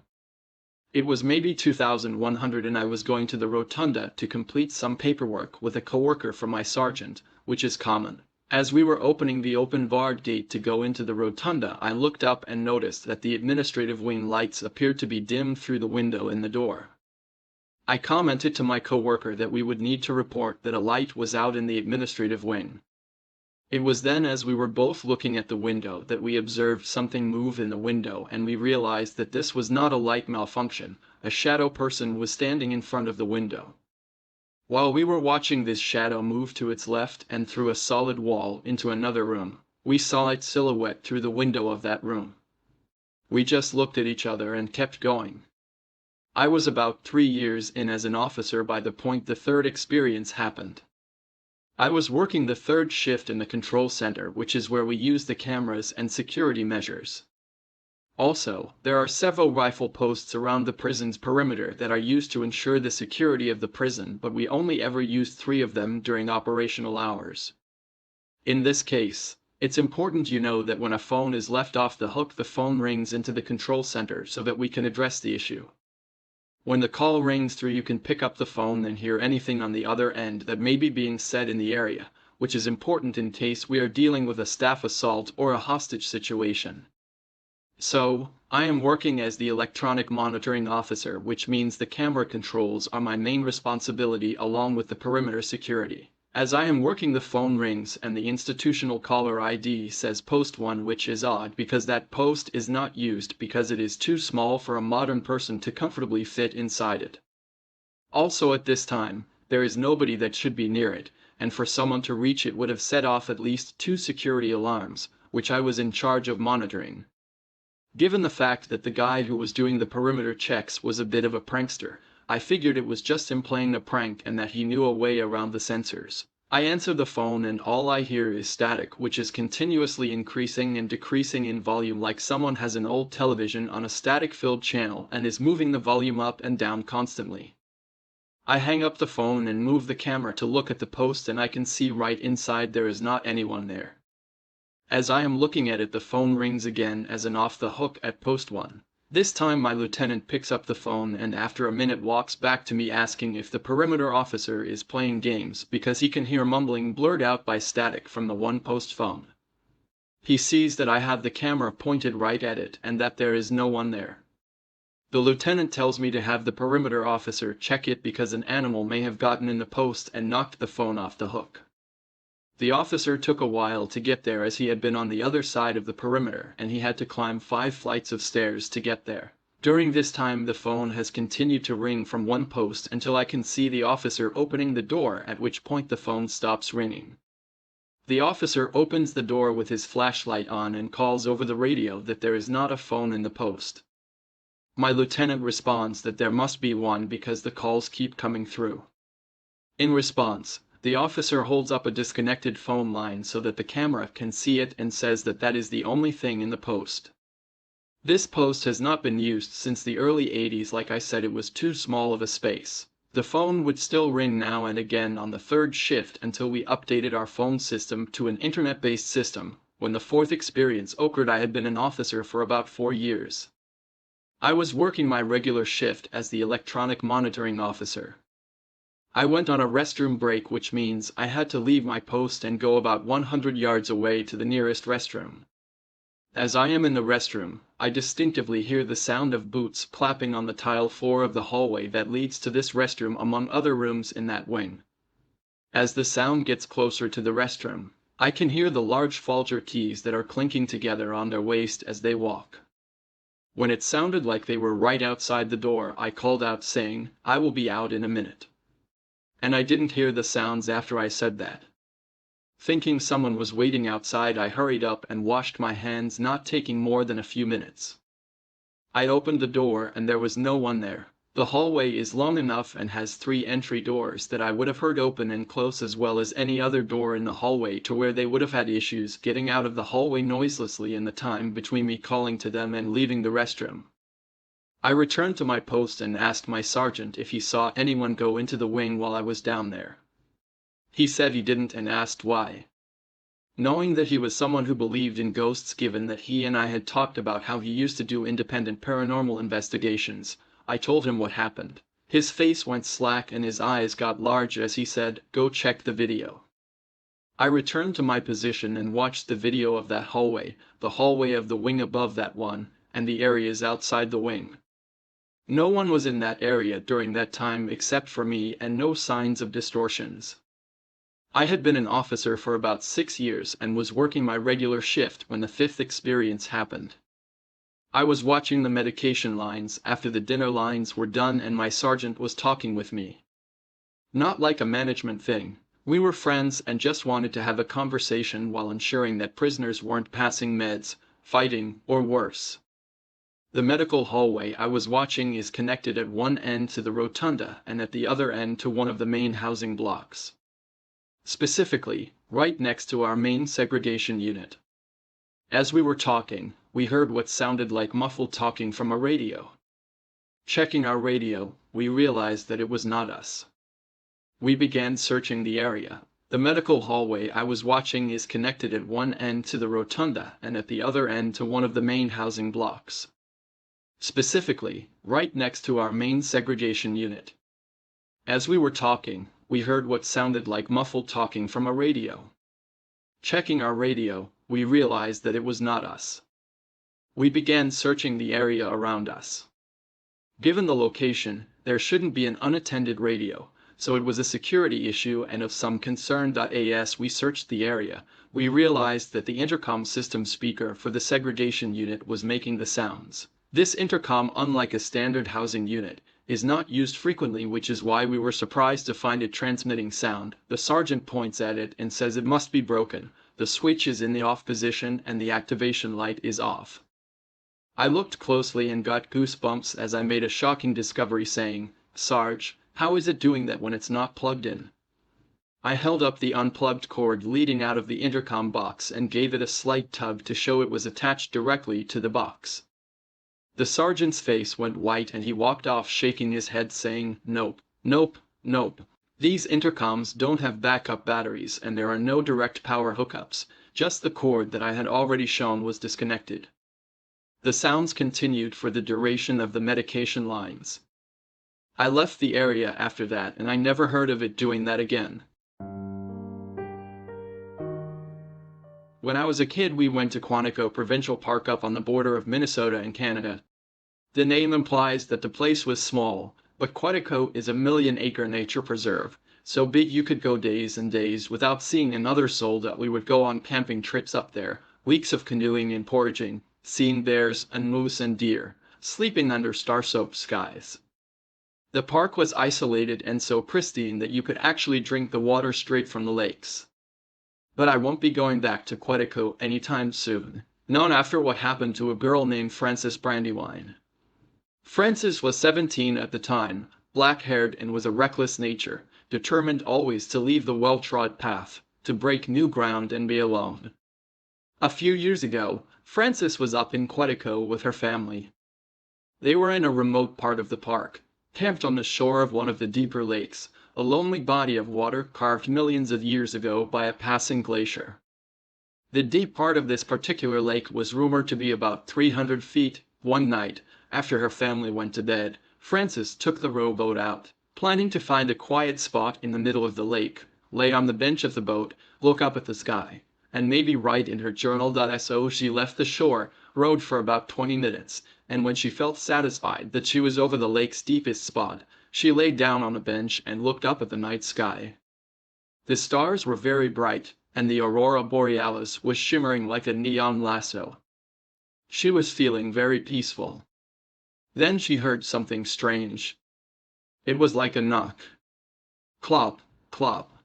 It was maybe 2100 and I was going to the rotunda to complete some paperwork with a coworker from my sergeant, which is common. As we were opening the open barred gate to go into the rotunda, I looked up and noticed that the administrative wing lights appeared to be dimmed through the window in the door. I commented to my coworker that we would need to report that a light was out in the administrative wing. It was then, as we were both looking at the window, that we observed something move in the window, and we realized that this was not a light malfunction. A shadow person was standing in front of the window. While we were watching this shadow move to its left and through a solid wall into another room, we saw its silhouette through the window of that room. We just looked at each other and kept going. I was about 3 years in as an officer by the point the third experience happened. I was working the third shift in the control center, which is where we use the cameras and security measures. Also, there are several rifle posts around the prison's perimeter that are used to ensure the security of the prison, but we only ever used 3 of them during operational hours. In this case, it's important you know that when a phone is left off the hook, the phone rings into the control center so that we can address the issue. When the call rings through, you can pick up the phone and hear anything on the other end that may be being said in the area, which is important in case we are dealing with a staff assault or a hostage situation. So, I am working as the electronic monitoring officer, which means the camera controls are my main responsibility along with the perimeter security. As I am working, the phone rings and the institutional caller ID says post 1, which is odd because that post is not used because it is too small for a modern person to comfortably fit inside it. Also, at this time, there is nobody that should be near it, and for someone to reach it would have set off at least 2 security alarms, which I was in charge of monitoring. Given the fact that the guy who was doing the perimeter checks was a bit of a prankster, I figured it was just him playing a prank and that he knew a way around the sensors. I answer the phone and all I hear is static, which is continuously increasing and decreasing in volume, like someone has an old television on a static-filled channel and is moving the volume up and down constantly. I hang up the phone and move the camera to look at the post, and I can see right inside there is not anyone there. As I am looking at it, the phone rings again as an off the hook at post 1. This time my lieutenant picks up the phone and after a minute walks back to me asking if the perimeter officer is playing games because he can hear mumbling blurred out by static from the one post phone. He sees that I have the camera pointed right at it and that there is no one there. The lieutenant tells me to have the perimeter officer check it because an animal may have gotten in the post and knocked the phone off the hook. The officer took a while to get there as he had been on the other side of the perimeter and he had to climb 5 flights of stairs to get there. During this time the phone has continued to ring from one post until I can see the officer opening the door, at which point the phone stops ringing. The officer opens the door with his flashlight on and calls over the radio that there is not a phone in the post. My lieutenant responds that there must be one because the calls keep coming through. In response, the officer holds up a disconnected phone line so that the camera can see it and says that that is the only thing in the post. This post has not been used since the early 80s. Like I said, it was too small of a space. The phone would still ring now and again on the third shift until we updated our phone system to an internet-based system. When the fourth experience occurred, I had been an officer for about 4 years. I was working my regular shift as the electronic monitoring officer. I went on a restroom break, which means I had to leave my post and go about 100 yards away to the nearest restroom. As I am in the restroom, I distinctively hear the sound of boots clapping on the tile floor of the hallway that leads to this restroom among other rooms in that wing. As the sound gets closer to the restroom, I can hear the large Folger keys that are clinking together on their waist as they walk. When it sounded like they were right outside the door, I called out saying, "I will be out in a minute." And I didn't hear the sounds after I said that. Thinking someone was waiting outside, I hurried up and washed my hands, not taking more than a few minutes. I opened the door and there was no one there. The hallway is long enough and has 3 entry doors that I would have heard open and close, as well as any other door in the hallway, to where they would have had issues getting out of the hallway noiselessly in the time between me calling to them and leaving the restroom. I returned to my post and asked my sergeant if he saw anyone go into the wing while I was down there. He said he didn't and asked why. Knowing that he was someone who believed in ghosts, given that he and I had talked about how he used to do independent paranormal investigations, I told him what happened. His face went slack and his eyes got large as he said, "Go check the video." I returned to my position and watched the video of that hallway, the hallway of the wing above that one, and the areas outside the wing. No one was in that area during that time except for me, and no signs of distortions. I had been an officer for about 6 years and was working my regular shift when the fifth experience happened. I was watching the medication lines after the dinner lines were done, and my sergeant was talking with me. Not like a management thing. We were friends and just wanted to have a conversation while ensuring that prisoners weren't passing meds, fighting, or worse. The medical hallway I was watching is connected at one end to the rotunda and at the other end to one of the main housing blocks. Specifically, right next to our main segregation unit. As we were talking, we heard what sounded like muffled talking from a radio. Checking our radio, we realized that it was not us. We began searching the area. The medical hallway I was watching is connected at one end to the rotunda and at the other end to one of the main housing blocks. Specifically, right next to our main segregation unit. As we were talking, we heard what sounded like muffled talking from a radio. Checking our radio, we realized that it was not us. We began searching the area around us. Given the location, there shouldn't be an unattended radio, so it was a security issue and of some concern. As we searched the area, we realized that the intercom system speaker for the segregation unit was making the sounds. This intercom, unlike a standard housing unit, is not used frequently, which is why we were surprised to find it transmitting sound. The sergeant points at it and says it must be broken. The switch is in the off position and the activation light is off. I looked closely and got goosebumps as I made a shocking discovery, saying, "Sarge, how is it doing that when it's not plugged in?" I held up the unplugged cord leading out of the intercom box and gave it a slight tug to show it was attached directly to the box. The sergeant's face went white and he walked off shaking his head, saying, "Nope, nope, nope. These intercoms don't have backup batteries and there are no direct power hookups, just the cord that I had already shown was disconnected." The sounds continued for the duration of the medication lines. I left the area after that and I never heard of it doing that again. When I was a kid, we went to Quantico Provincial Park up on the border of Minnesota and Canada. The name implies that the place was small, but Quantico is a 1,000,000-acre nature preserve, so big you could go days and days without seeing another soul. That we would go on camping trips up there, weeks of canoeing and portaging, seeing bears and moose and deer, sleeping under star-soaked skies. The park was isolated and so pristine that you could actually drink the water straight from the lakes. But I won't be going back to Quetico anytime soon, not after what happened to a girl named Frances Brandywine. Frances was 17 at the time, black-haired, and was a reckless nature, determined always to leave the well-trod path, to break new ground and be alone. A few years ago, Frances was up in Quetico with her family. They were in a remote part of the park, camped on the shore of one of the deeper lakes, a lonely body of water carved millions of years ago by a passing glacier. The deep part of this particular lake was rumored to be about 300 feet. One night, after her family went to bed, Frances took the rowboat out, planning to find a quiet spot in the middle of the lake, lay on the bench of the boat, look up at the sky, and maybe write in her journal. So she left the shore, rowed for about 20 minutes, and when she felt satisfied that she was over the lake's deepest spot, she lay down on a bench and looked up at the night sky. The stars were very bright, and the aurora borealis was shimmering like a neon lasso. She was feeling very peaceful. Then she heard something strange. It was like a knock. Clop, clop.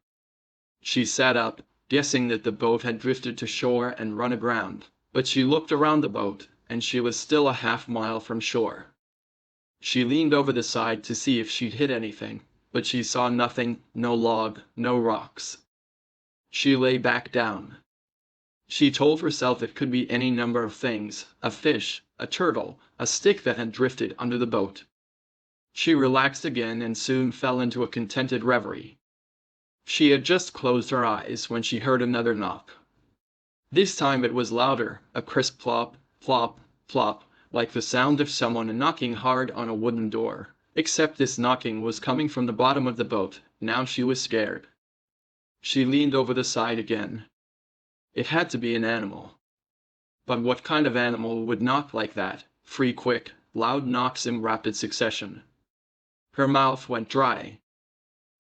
She sat up, guessing that the boat had drifted to shore and run aground, but she looked around the boat, and she was still a half-mile from shore. She leaned over the side to see if she'd hit anything, but she saw nothing, no log, no rocks. She lay back down. She told herself it could be any number of things, a fish, a turtle, a stick that had drifted under the boat. She relaxed again and soon fell into a contented reverie. She had just closed her eyes when she heard another knock. This time it was louder, a crisp plop, plop, plop, like the sound of someone knocking hard on a wooden door, except this knocking was coming from the bottom of the boat. Now she was scared. She leaned over the side again. It had to be an animal. But what kind of animal would knock like that, free quick, loud knocks in rapid succession. Her mouth went dry.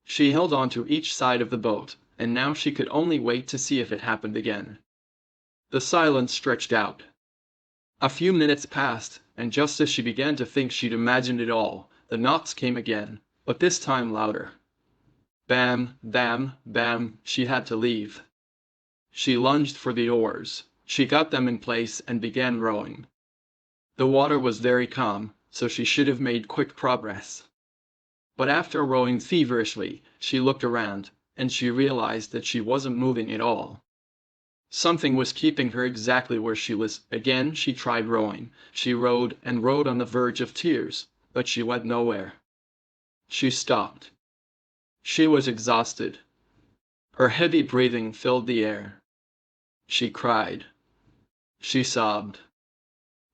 She held on to each side of the boat, and now she could only wait to see if it happened again. The silence stretched out. A few minutes passed, and just as she began to think she'd imagined it all, the knocks came again, but this time louder. Bam, bam, bam, she had to leave. She lunged for the oars. She got them in place and began rowing. The water was very calm, so she should have made quick progress. But after rowing feverishly, she looked around, and she realized that she wasn't moving at all. Something was keeping her exactly where she was. Again she tried rowing. She rowed and rowed on the verge of tears, but she went nowhere. She stopped. She was exhausted. Her heavy breathing filled the air. She cried. She sobbed.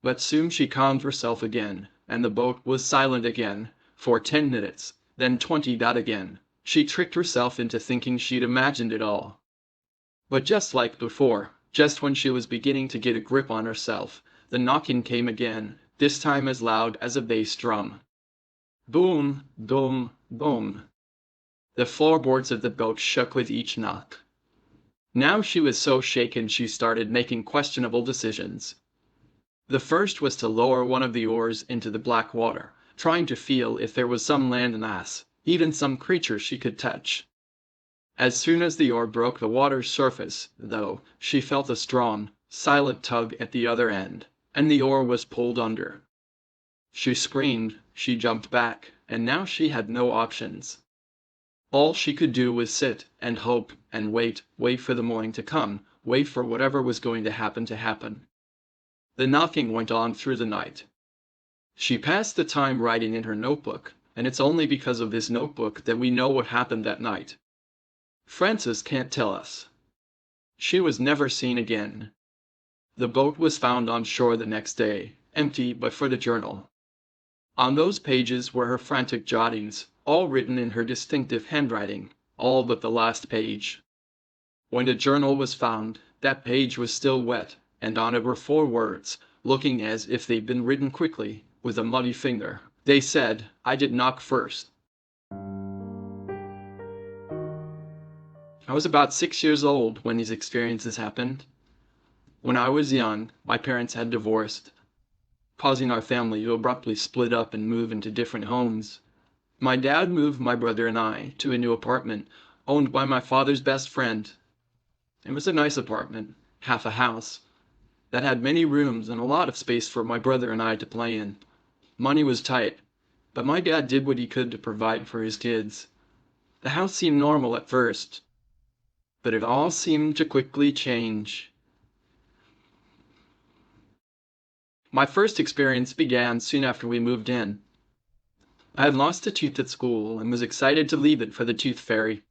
But soon she calmed herself again, and the boat was silent again, for 10 minutes, then 20. Again. She tricked herself into thinking she'd imagined it all. But just like before, just when she was beginning to get a grip on herself, the knocking came again, this time as loud as a bass drum. Boom, boom, boom. The floorboards of the boat shook with each knock. Now she was so shaken she started making questionable decisions. The first was to lower one of the oars into the black water, trying to feel if there was some land mass, even some creature she could touch. As soon as the oar broke the water's surface, though, she felt a strong, silent tug at the other end, and the oar was pulled under. She screamed, she jumped back, and now she had no options. All she could do was sit and hope and wait for the morning to come, wait for whatever was going to happen to happen. The knocking went on through the night. She passed the time writing in her notebook, and it's only because of this notebook that we know what happened that night. Frances can't tell us. She was never seen again. The boat was found on shore the next day, empty but for the journal. On those pages were her frantic jottings, all written in her distinctive handwriting, all but the last page. When the journal was found, that page was still wet, and on it were 4 words, looking as if they'd been written quickly, with a muddy finger. They said, "I did knock first." I was about 6 years old when these experiences happened. When I was young, my parents had divorced, causing our family to abruptly split up and move into different homes. My dad moved my brother and I to a new apartment owned by my father's best friend. It was a nice apartment, half a house, that had many rooms and a lot of space for my brother and I to play in. Money was tight, but my dad did what he could to provide for his kids. The house seemed normal at first, but it all seemed to quickly change. My first experience began soon after we moved in. I had lost a tooth at school and was excited to leave it for the tooth fairy.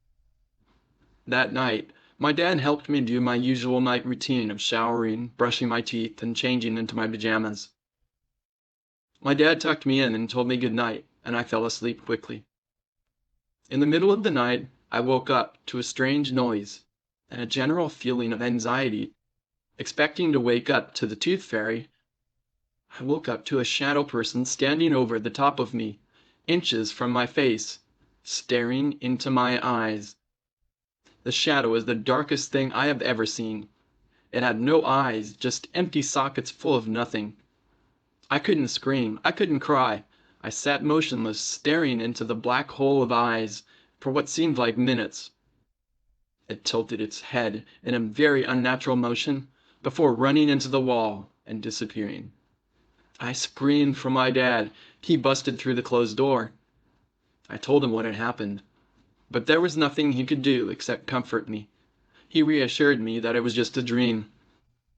That night, my dad helped me do my usual night routine of showering, brushing my teeth, and changing into my pajamas. My dad tucked me in and told me good night, and I fell asleep quickly. In the middle of the night, I woke up to a strange noise and a general feeling of anxiety. Expecting to wake up to the tooth fairy, I woke up to a shadow person standing over the top of me, inches from my face, staring into my eyes. The shadow was the darkest thing I have ever seen. It had no eyes, just empty sockets full of nothing. I couldn't scream, I couldn't cry. I sat motionless, staring into the black hole of eyes for what seemed like minutes. It tilted its head in a very unnatural motion before running into the wall and disappearing. I screamed for my dad. He busted through the closed door. I told him what had happened, but there was nothing he could do except comfort me. He reassured me that it was just a dream,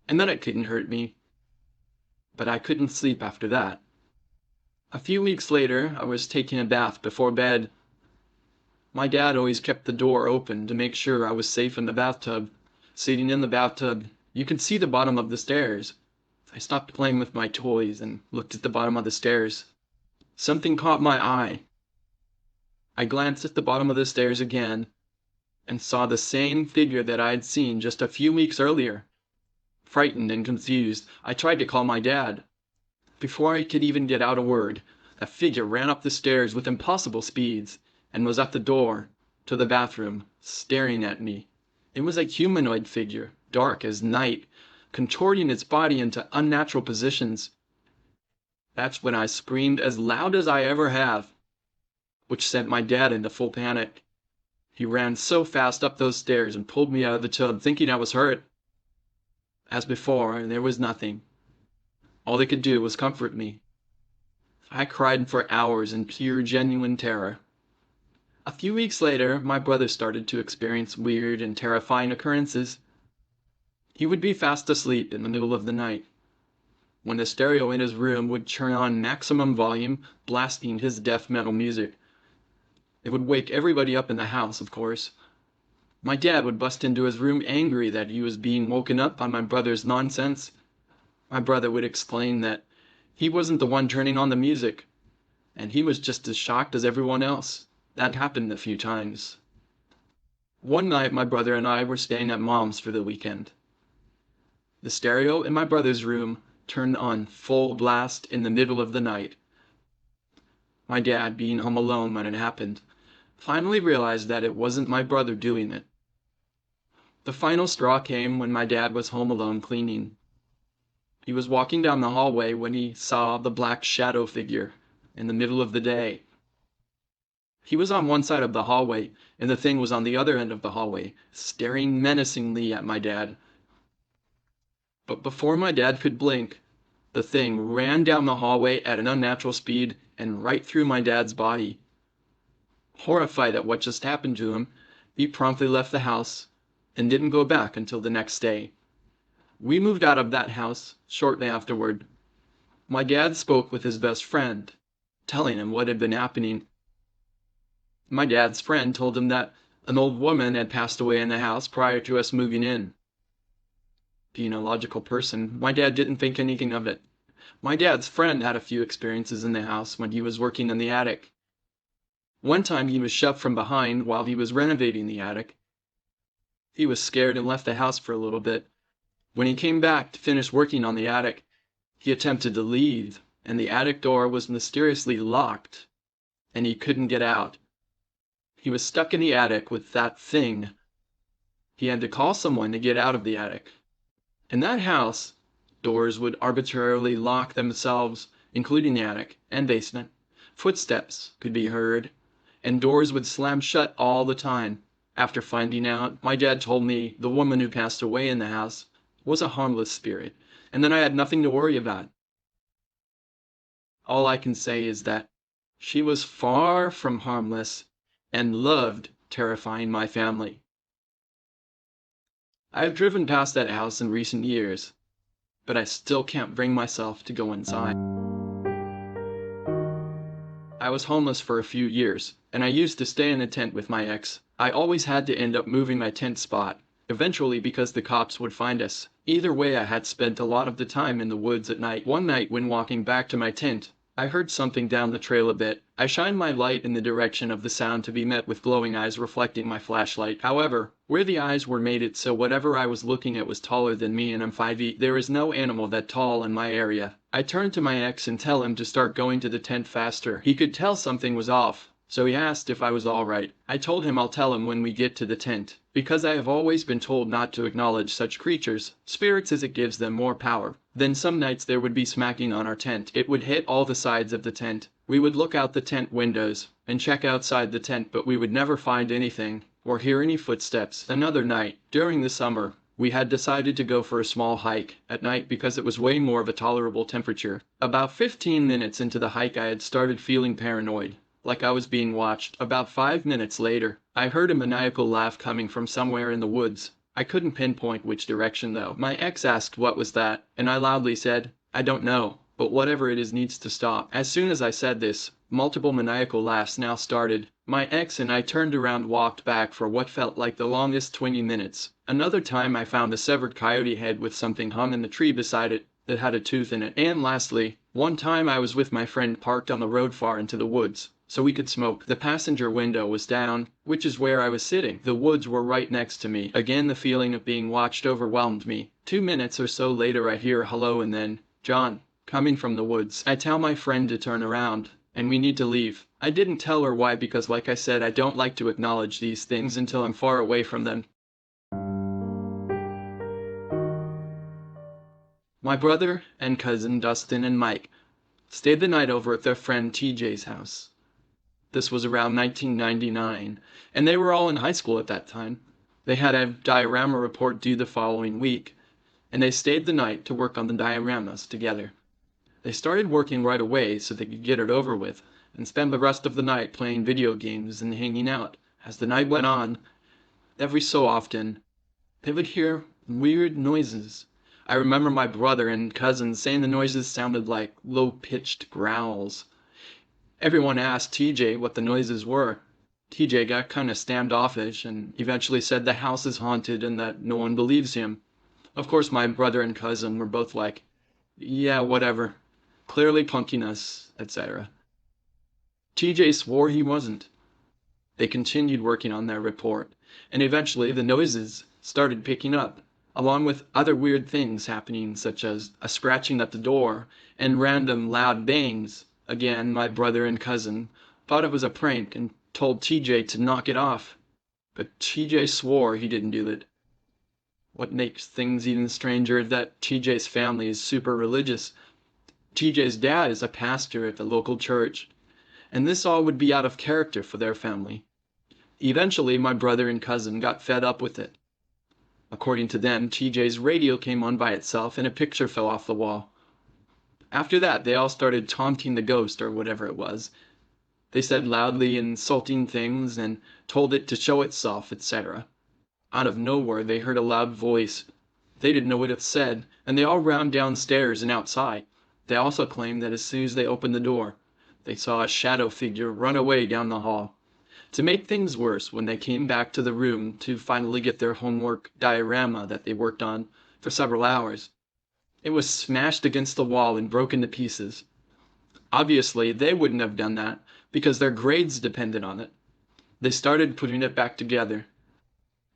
and that it couldn't hurt me. But I couldn't sleep after that. A few weeks later, I was taking a bath before bed. My dad always kept the door open to make sure I was safe in the bathtub. Sitting in the bathtub, you could see the bottom of the stairs. I stopped playing with my toys and looked at the bottom of the stairs. Something caught my eye. I glanced at the bottom of the stairs again and saw the same figure that I had seen just a few weeks earlier. Frightened and confused, I tried to call my dad, Before I could even get out a word, a figure ran up the stairs with impossible speeds and was at the door to the bathroom, staring at me. It was a humanoid figure, dark as night, contorting its body into unnatural positions. That's when I screamed as loud as I ever have, which sent my dad into full panic. He ran so fast up those stairs and pulled me out of the tub, thinking I was hurt. As before, there was nothing. All they could do was comfort me. I cried for hours in pure, genuine terror. A few weeks later, my brother started to experience weird and terrifying occurrences. He would be fast asleep in the middle of the night, when the stereo in his room would turn on maximum volume, blasting his death metal music. It would wake everybody up in the house, of course. My dad would bust into his room angry that he was being woken up by my brother's nonsense. My brother would explain that he wasn't the one turning on the music, and he was just as shocked as everyone else. That happened a few times. One night, my brother and I were staying at Mom's for the weekend. The stereo in my brother's room turned on full blast in the middle of the night. My dad, being home alone when it happened, finally realized that it wasn't my brother doing it. The final straw came when my dad was home alone cleaning. He was walking down the hallway when he saw the black shadow figure in the middle of the day. He was on one side of the hallway, and the thing was on the other end of the hallway, staring menacingly at my dad. But before my dad could blink, the thing ran down the hallway at an unnatural speed and right through my dad's body. Horrified at what just happened to him, he promptly left the house and didn't go back until the next day. We moved out of that house shortly afterward. My dad spoke with his best friend, telling him what had been happening. My dad's friend told him that an old woman had passed away in the house prior to us moving in. Being a logical person, my dad didn't think anything of it. My dad's friend had a few experiences in the house when he was working in the attic. One time he was shoved from behind while he was renovating the attic. He was scared and left the house for a little bit. When he came back to finish working on the attic, he attempted to leave, and the attic door was mysteriously locked, and he couldn't get out. He was stuck in the attic with that thing. He had to call someone to get out of the attic. In that house, doors would arbitrarily lock themselves, including the attic and basement. Footsteps could be heard, and doors would slam shut all the time. After finding out, my dad told me the woman who passed away in the house was a harmless spirit, and then I had nothing to worry about. All I can say is that she was far from harmless and loved terrifying my family. I have driven past that house in recent years, but I still can't bring myself to go inside. I was homeless for a few years, and I used to stay in a tent with my ex. I always had to end up moving my tent spot, eventually because the cops would find us. Either way, I had spent a lot of the time in the woods at night. One night when walking back to my tent, I heard something down the trail a bit. I shined my light in the direction of the sound to be met with glowing eyes reflecting my flashlight. However, where the eyes were made it so whatever I was looking at was taller than me, and I'm 5'8". There is no animal that tall in my area. I turned to my ex and tell him to start going to the tent faster. He could tell something was off, so he asked if I was alright. I told him I'll tell him when we get to the tent, because I have always been told not to acknowledge such creatures, spirits, as it gives them more power. Then some nights there would be smacking on our tent. It would hit all the sides of the tent. We would look out the tent windows and check outside the tent, but we would never find anything or hear any footsteps. Another night, during the summer, we had decided to go for a small hike at night because it was way more of a tolerable temperature. About 15 minutes into the hike, I had started feeling paranoid, like I was being watched. About 5 minutes later, I heard a maniacal laugh coming from somewhere in the woods. I couldn't pinpoint which direction though. My ex asked what was that, and I loudly said, I don't know, but whatever it is needs to stop. As soon as I said this, multiple maniacal laughs now started. My ex and I turned around, walked back for what felt like the longest 20 minutes. Another time I found a severed coyote head with something hung in the tree beside it that had a tooth in it. And lastly, one time I was with my friend parked on the road far into the woods, so we could smoke. The passenger window was down, which is where I was sitting. The woods were right next to me. Again, the feeling of being watched overwhelmed me. 2 minutes or so later I hear hello and then, John. coming from the woods. I tell my friend to turn around, and we need to leave. I didn't tell her why because, like I said, I don't like to acknowledge these things until I'm far away from them. My brother and cousin Dustin and Mike stayed the night over at their friend TJ's house. This was around 1999, and they were all in high school at that time. They had a diorama report due the following week, and they stayed the night to work on the dioramas together. They started working right away so they could get it over with, and spend the rest of the night playing video games and hanging out. As the night went on, every so often, they would hear weird noises. I remember my brother and cousin saying the noises sounded like low-pitched growls. Everyone asked TJ what the noises were. TJ got kind of standoffish and eventually said the house is haunted and that no one believes him. Of course, my brother and cousin were both like, yeah, whatever. Clearly punking us, etc. TJ swore he wasn't. They continued working on their report, and eventually the noises started picking up, along with other weird things happening, such as a scratching at the door and random loud bangs. Again, my brother and cousin thought it was a prank and told TJ to knock it off, but TJ swore he didn't do it. What makes things even stranger is that TJ's family is super religious. TJ's dad is a pastor at the local church, and this all would be out of character for their family. Eventually, my brother and cousin got fed up with it. According to them, TJ's radio came on by itself and a picture fell off the wall. After that, they all started taunting the ghost or whatever it was. They said loudly insulting things and told it to show itself, etc. Out of nowhere, they heard a loud voice. They didn't know what it said, and they all ran downstairs and outside. They also claimed that as soon as they opened the door, they saw a shadow figure run away down the hall. To make things worse, when they came back to the room to finally get their homework diorama that they worked on for several hours, it was smashed against the wall and broken to pieces. Obviously, they wouldn't have done that because their grades depended on it. They started putting it back together.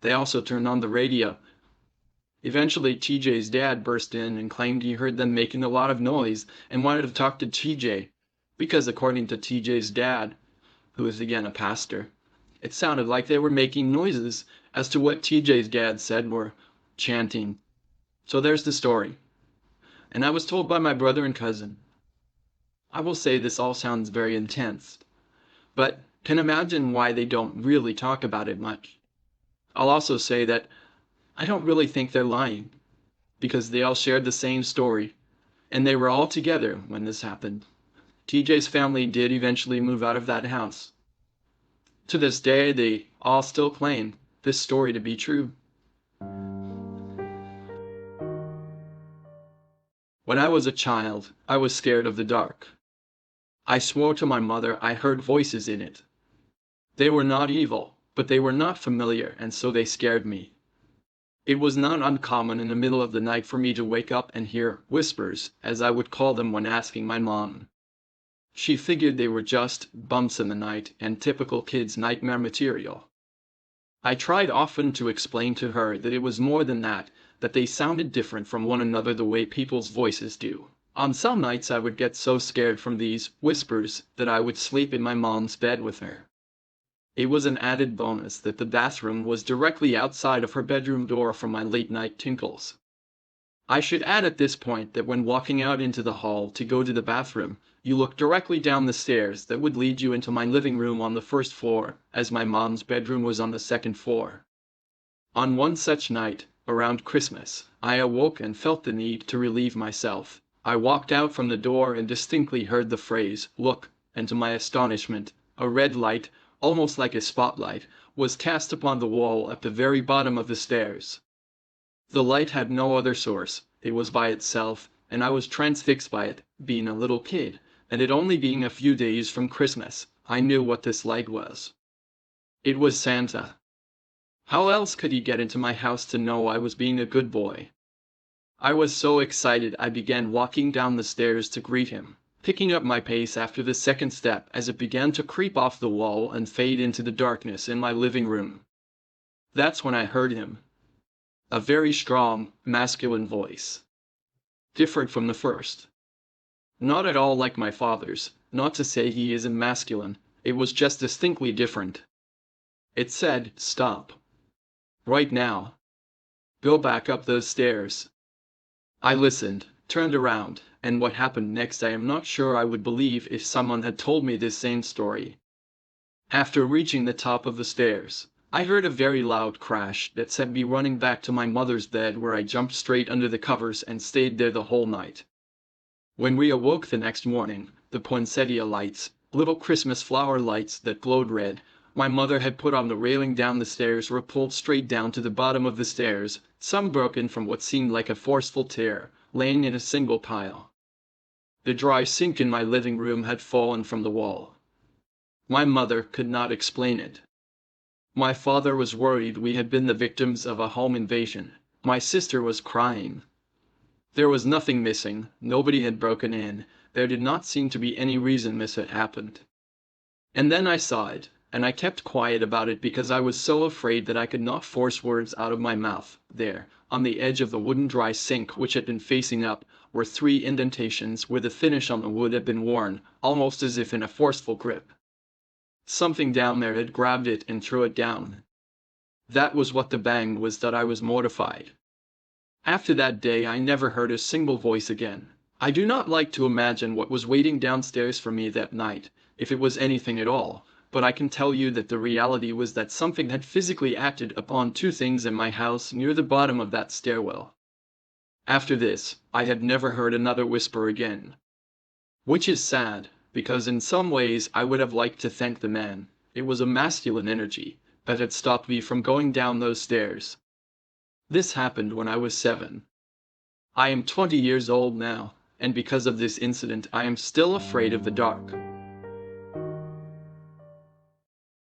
They also turned on the radio. Eventually, TJ's dad burst in and claimed he heard them making a lot of noise and wanted to talk to TJ because, according to TJ's dad, who is again a pastor, it sounded like they were making noises as to what TJ's dad said were chanting. So there's the story. And I was told by my brother and cousin. I will say this all sounds very intense, but can imagine why they don't really talk about it much. I'll also say that I don't really think they're lying, because they all shared the same story, and they were all together when this happened. TJ's family did eventually move out of that house. To this day, they all still claim this story to be true. When I was a child, I was scared of the dark. I swore to my mother I heard voices in it. They were not evil, but they were not familiar, and so they scared me. It was not uncommon in the middle of the night for me to wake up and hear whispers, as I would call them when asking my mom. She figured they were just bumps in the night and typical kids' nightmare material. I tried often to explain to her that it was more than that they sounded different from one another the way people's voices do. On some nights I would get so scared from these whispers that I would sleep in my mom's bed with her. It was an added bonus that the bathroom was directly outside of her bedroom door for my late-night tinkles. I should add at this point that when walking out into the hall to go to the bathroom, you look directly down the stairs that would lead you into my living room on the first floor, as my mom's bedroom was on the second floor. On one such night, around Christmas, I awoke and felt the need to relieve myself. I walked out from the door and distinctly heard the phrase, "Look," and to my astonishment, a red light, almost like a spotlight, was cast upon the wall at the very bottom of the stairs. The light had no other source, it was by itself, and I was transfixed by it, being a little kid, and it only being a few days from Christmas. I knew what this light was. It was Santa. How else could he get into my house to know I was being a good boy? I was so excited I began walking down the stairs to greet him, picking up my pace after the second step as it began to creep off the wall and fade into the darkness in my living room. That's when I heard him. A very strong, masculine voice. Different from the first. Not at all like my father's, not to say he isn't masculine, it was just distinctly different. It said, "Stop. Right now. Go back up those stairs." I listened, turned around, and what happened next I am not sure I would believe if someone had told me this same story. After reaching the top of the stairs, I heard a very loud crash that sent me running back to my mother's bed, where I jumped straight under the covers and stayed there the whole night. When we awoke the next morning, the poinsettia lights, little Christmas flower lights that glowed red, my mother had put on the railing down the stairs were pulled straight down to the bottom of the stairs, some broken from what seemed like a forceful tear, laying in a single pile. The dry sink in my living room had fallen from the wall. My mother could not explain it. My father was worried we had been the victims of a home invasion. My sister was crying. There was nothing missing, nobody had broken in, there did not seem to be any reason this had happened. And then I saw it, and I kept quiet about it because I was so afraid that I could not force words out of my mouth. There, on the edge of the wooden dry sink which had been facing up, were 3 indentations where the finish on the wood had been worn, almost as if in a forceful grip. Something down there had grabbed it and threw it down. That was what the bang was, that I was mortified. After that day I never heard a single voice again. I do not like to imagine what was waiting downstairs for me that night, if it was anything at all, but I can tell you that the reality was that something had physically acted upon 2 things in my house near the bottom of that stairwell. After this, I had never heard another whisper again. Which is sad, because in some ways I would have liked to thank the man, it was a masculine energy, that had stopped me from going down those stairs. This happened when I was 7. I am 20 years old now, and because of this incident I am still afraid of the dark.